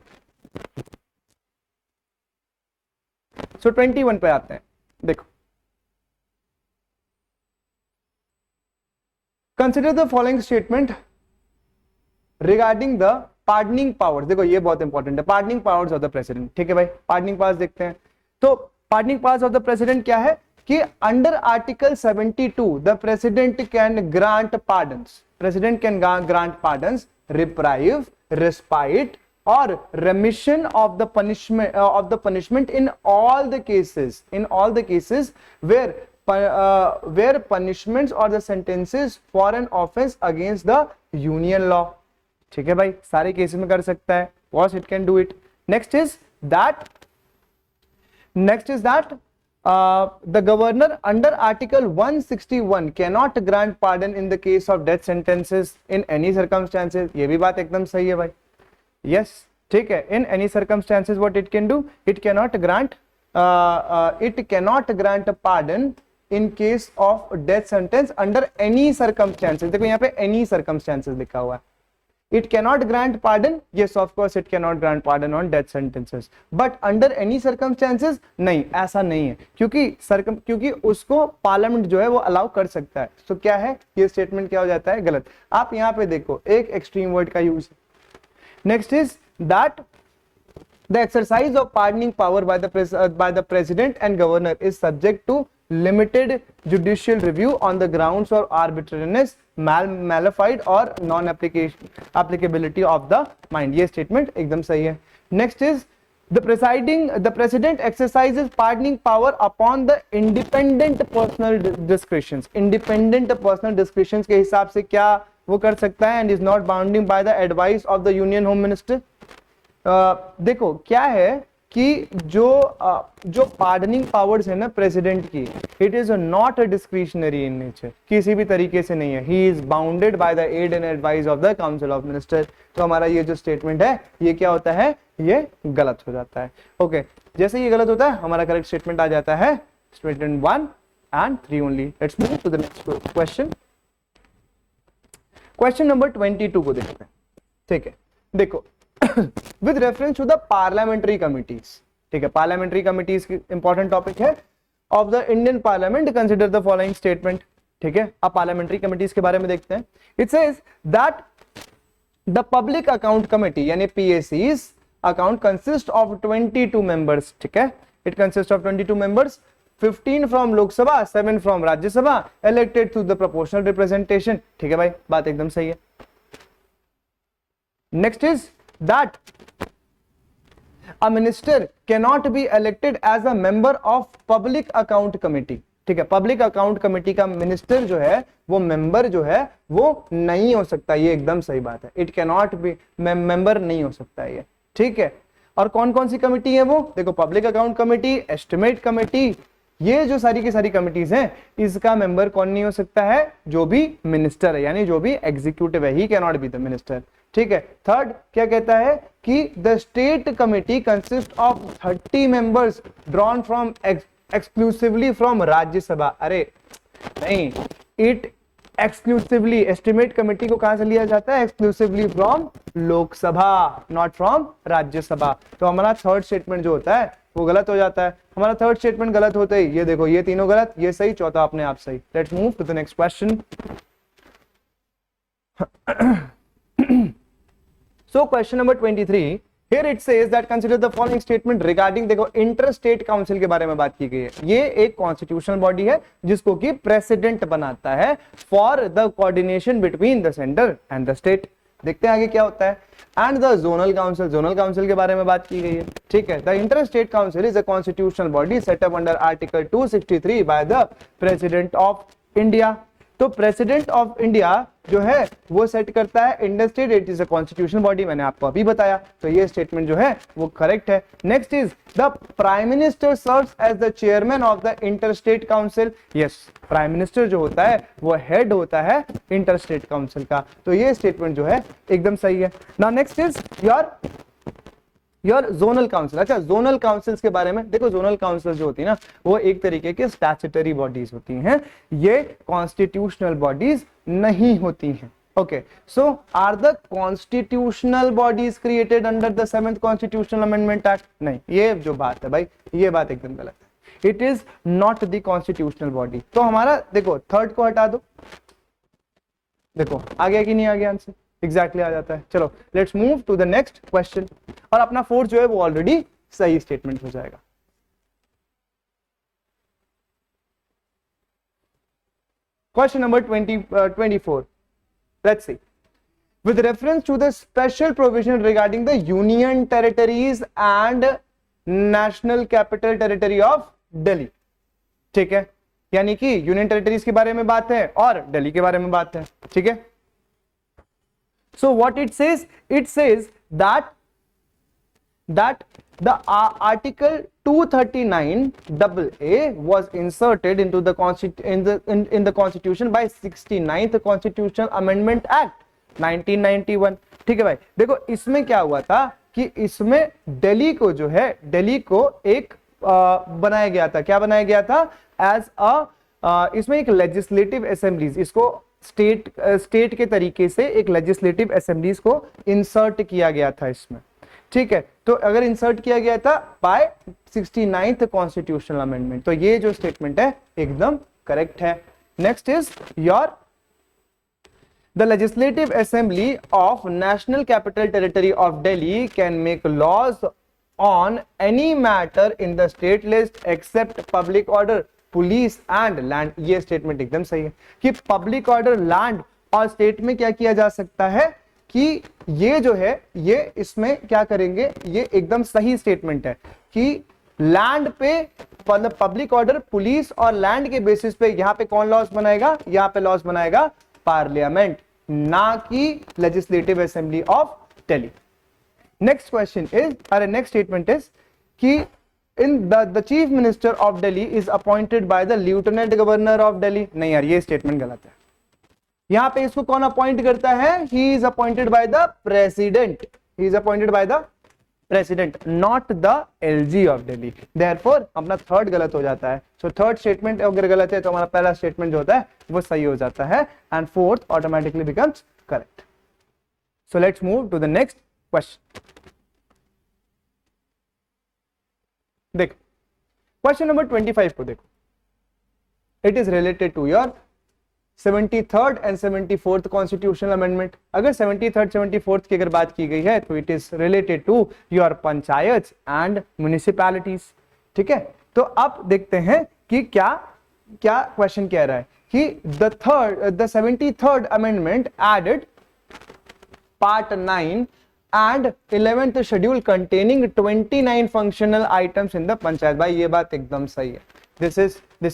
So 21 पे आते हैं, देखो। Consider the following statement regarding the pardoning powers. देखो ये बहुत इंपॉर्टेंट है, pardoning powers of the president. ठीक है भाई, पार्डनिंग पावर्स देखते हैं। तो pardoning powers of the president क्या है कि under article 72 the president can grant pardons, president can grant pardons, reprieve, respite, or remission of the punishment in all the cases where punishments or the sentences for an offense against the union law. ठीक है भाई, सारे cases में कर सकता है, was it can do it. Next is that the governor under article 161 cannot grant pardon in the case of death sentences in any circumstances. ये भी बात एकदम सही है भाई, yes, ठीक है. in any circumstances what it can do, it cannot grant pardon in case of death sentence under any circumstances. देखो यहाँ पे any circumstances लिखा हुआ है. It cannot grant pardon, yes of course it cannot grant pardon on death sentences, but under any circumstances नहीं, ऐसा नहीं है, क्योंकि उसको पार्लियामेंट जो है वो अलाउ कर सकता है. तो क्या है ये स्टेटमेंट, क्या हो जाता है गलत. आप यहाँ पे देखो एक एक्सट्रीम वर्ड का use. Next is that the exercise of pardoning power by the president and governor is subject to limited judicial review on the grounds of arbitrariness, malified or non applicability of the mind. ये statement एकदम सही है. Next is the president exercises pardoning power upon the independent personal discretions. Independent personal discretions के हिसाब से क्या वो कर सकता है, and is not bounding by the advice of the union home minister. देखो क्या है कि जो पार्डनिंग पावर्स है ना प्रेसिडेंट की, it is not a discretionary in nature, किसी भी तरीके से नहीं है. He is bounded by the aid and advice of the council of minister. तो हमारा ये जो स्टेटमेंट है ये क्या होता है, ये गलत हो जाता है. ओके, जैसे ये गलत होता है हमारा करेक्ट स्टेटमेंट आ जाता है statement 1 and 3 only. Let's move to the next question. Question number 22 को देखते हैं. ठीक है, देखो with reference to the parliamentary committees. ठीक है, parliamentary committees की important topic है of the Indian Parliament. Consider the following statement. ठीक है, अब parliamentary committees के बारे में देखते हैं. It says that the public account committee यानी PAC's account consists of 22 members. ठीक है, it consists of 22 members, 15 from Lok Sabha, 7 from Rajya Sabha, elected through the proportional representation. ठीक है भाई, बात एकदम सही है. Next is that a minister cannot be elected as a member of public account committee. ठीक है, पब्लिक अकाउंट कमेटी का मिनिस्टर जो है वो मेंबर जो है वो नहीं हो सकता. ये एकदम सही बात है, इट कैनॉट बी मेंबर नहीं हो सकता है ये. ठीक है, और कौन कौन सी कमेटी है वो देखो, public account committee, estimate committee, ये जो सारी की सारी कमिटीज हैं इसका मेंबर कौन नहीं हो सकता है, जो भी मिनिस्टर है यानी जो भी एग्जीक्यूटिव है, ही कैनॉट बी द मिनिस्टर. ठीक है. थर्ड क्या कहता है कि the state committee consist of 30 members drawn from exclusively from Rajya Sabha. अरे नहीं, इट एक्सक्लूसिवली, एस्टिमेट कमेटी को कहां से लिया जाता है, exclusively from Lok Sabha, not from Rajya Sabha. तो हमारा थर्ड स्टेटमेंट जो होता है वो गलत हो जाता है. हमारा थर्ड स्टेटमेंट गलत होते ही ये देखो, ये तीनों गलत, ये सही, चौथा अपने आप सही. Let's move to the next question. So question number 23, here it says that consider the following statement regarding, देखो इंटरस्टेट काउंसिल के बारे में बात की गई है. ये एक कॉन्स्टिट्यूशनल बॉडी है जिसको कि प्रेसिडेंट बनाता है for the coordination between the centre and the state. देखते हैं आगे क्या होता है. And the zonal council, zonal council के बारे में बात की गई है. ठीक है, the interstate council is a constitutional body set up under article 263 bye the president of India. तो प्रेसिडेंट ऑफ इंडिया जो है वो सेट करता है interstate, it is a constitutional body, मैंने आपको अभी बताया. तो ये स्टेटमेंट जो है वो करेक्ट है. Next is the prime minister serves as the chairman of the interstate council. Yes, prime minister जो होता है वो हेड होता है इंटरस्टेट काउंसिल का. तो ये स्टेटमेंट जो है एकदम सही है. Now next is your zonal council. अच्छा, जोनल काउंसिल्स के बारे में देखो, जोनल काउंसिल जो होती है ना वो एक तरीके के स्टैट्यूटरी बॉडीज होती हैं, ये कॉन्स्टिट्यूशनल बॉडीज नहीं होती हैं. Okay, so are the constitutional bodies created under the 7th constitutional amendment act? नहीं, ये जो बात है भाई ये बात एकदम गलत है. It is not the constitutional body. तो हमारा देखो थर्ड को हटा दो, देखो आ गया कि नहीं आ गया आंसर, एग्जैक्टली आ जाता है. चलो let's move to the next question. और अपना फोर्थ जो है वो ऑलरेडी सही स्टेटमेंट हो जाएगा. Question number 24. Let's see. with reference to the special provision regarding the union territories and national capital territory of Delhi. ठीक है, यानी कि यूनियन टेरिटरीज के बारे में बात है और दिल्ली के बारे में बात है. ठीक है, so what it says that the article 239AA was inserted into the in the constitution by 69th constitutional amendment act 1991. ठीक है भाई, देखो इसमें क्या हुआ था कि इसमें दिल्ली को जो है, दिल्ली को एक बनाया गया था. क्या बनाया गया था? एज इसमें एक लेजिस्लेटिव असेंबलीज, इसको स्टेट के तरीके से एक लेजिस्लेटिव असेंबलीज को इंसर्ट किया गया था इसमें. ठीक है, तो अगर इंसर्ट किया गया था बाय 69th कॉन्स्टिट्यूशनल अमेंडमेंट, तो ये जो स्टेटमेंट है एकदम करेक्ट है. Next is your The Legislative Assembly of National Capital Territory of Delhi can make laws on any matter in the state list except public order, police and land. ये statement एकदम सही है कि public order, land और state में क्या किया जा सकता है कि ये जो है ये इसमें क्या करेंगे, ये एकदम सही स्टेटमेंट है कि लैंड पे मतलब पब्लिक ऑर्डर, पुलिस और लैंड के बेसिस पे यहाँ पे कौन लॉस बनाएगा? यहाँ पे लॉस बनाएगा पार्लियामेंट, ना कि legislative assembly of Delhi. Next question is, अरे नेक्स्ट स्टेटमेंट इज कि in the chief minister of Delhi is appointed by the lieutenant governor of Delhi. नहीं यार, ये स्टेटमेंट गलत है. यहां पे इसको कौन अपॉइंट करता है? He is appointed by the president. He is appointed by the president, not the LG of Delhi. Therefore अपना थर्ड गलत हो जाता है. सो थर्ड स्टेटमेंट अगर गलत है तो हमारा पहला स्टेटमेंट जो होता है वो सही हो जाता है and fourth automatically becomes correct. So let's move to the next question. देखो क्वेश्चन नंबर 25 को देखो. It is related to your 73rd and 74th constitutional amendment. अगर 73rd 74th की अगर बात की गई है तो it is related to your panchayat and municipalities. ठीक है, तो अब देखते हैं कि क्या क्या क्वेश्चन कह रहा है कि the 73rd amendment added part 9 and 11th schedule containing 29 functional items in the panchayat. भाई ये बात एकदम सही है. This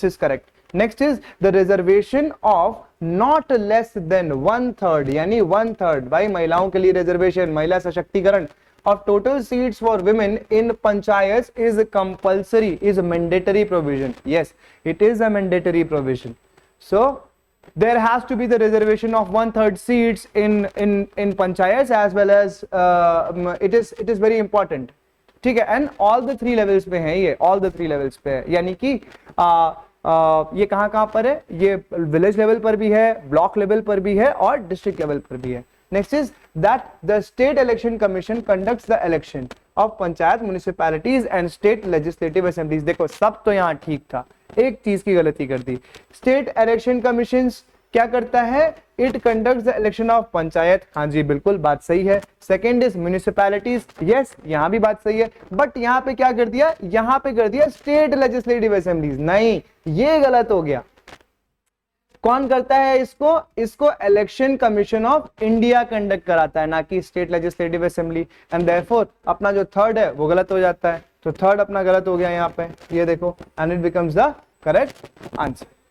is correct. Next is the reservation of not less than 1/3, यानी 1/3 भाई महिलाओं के लिए रिजर्वेशन, महिला सशक्तिकरण of total seats for women in panchayats is compulsory, is mandatory provision. Yes, it is a mandatory provision. So there has to be the reservation of 1/3 seats in panchayats as well as it is very important. ठीक है, and all the 3 levels पे है ये, all the 3 levels पे है, यानी कि ये कहां पर है? ये विलेज लेवल पर भी है, ब्लॉक लेवल पर भी है और डिस्ट्रिक्ट लेवल पर भी है. Next is that the state election commission conducts the election of panchayat, municipalities and state legislative assemblies. देखो सब तो यहाँ ठीक था, एक चीज की गलती कर दी. स्टेट इलेक्शन कमीशन क्या करता है? It conducts the election of panchayat. हाँ जी बिल्कुल बात सही है. Second is municipalities. यस, यहाँ भी बात सही है, बट यहाँ पे क्या कर दिया? यहाँ पे कर दिया स्टेट लेजिस्लेटिव असेंबलीज. नहीं, ये गलत हो गया. कौन करता है इसको? इसको election commission of India conduct कराता है, ना कि state legislative assembly. And therefore अपना जो थर्ड है वो गलत हो जाता है. तो थर्ड अपना गलत हो गया यहाँ पे, ये देखो, and it becomes the correct answer.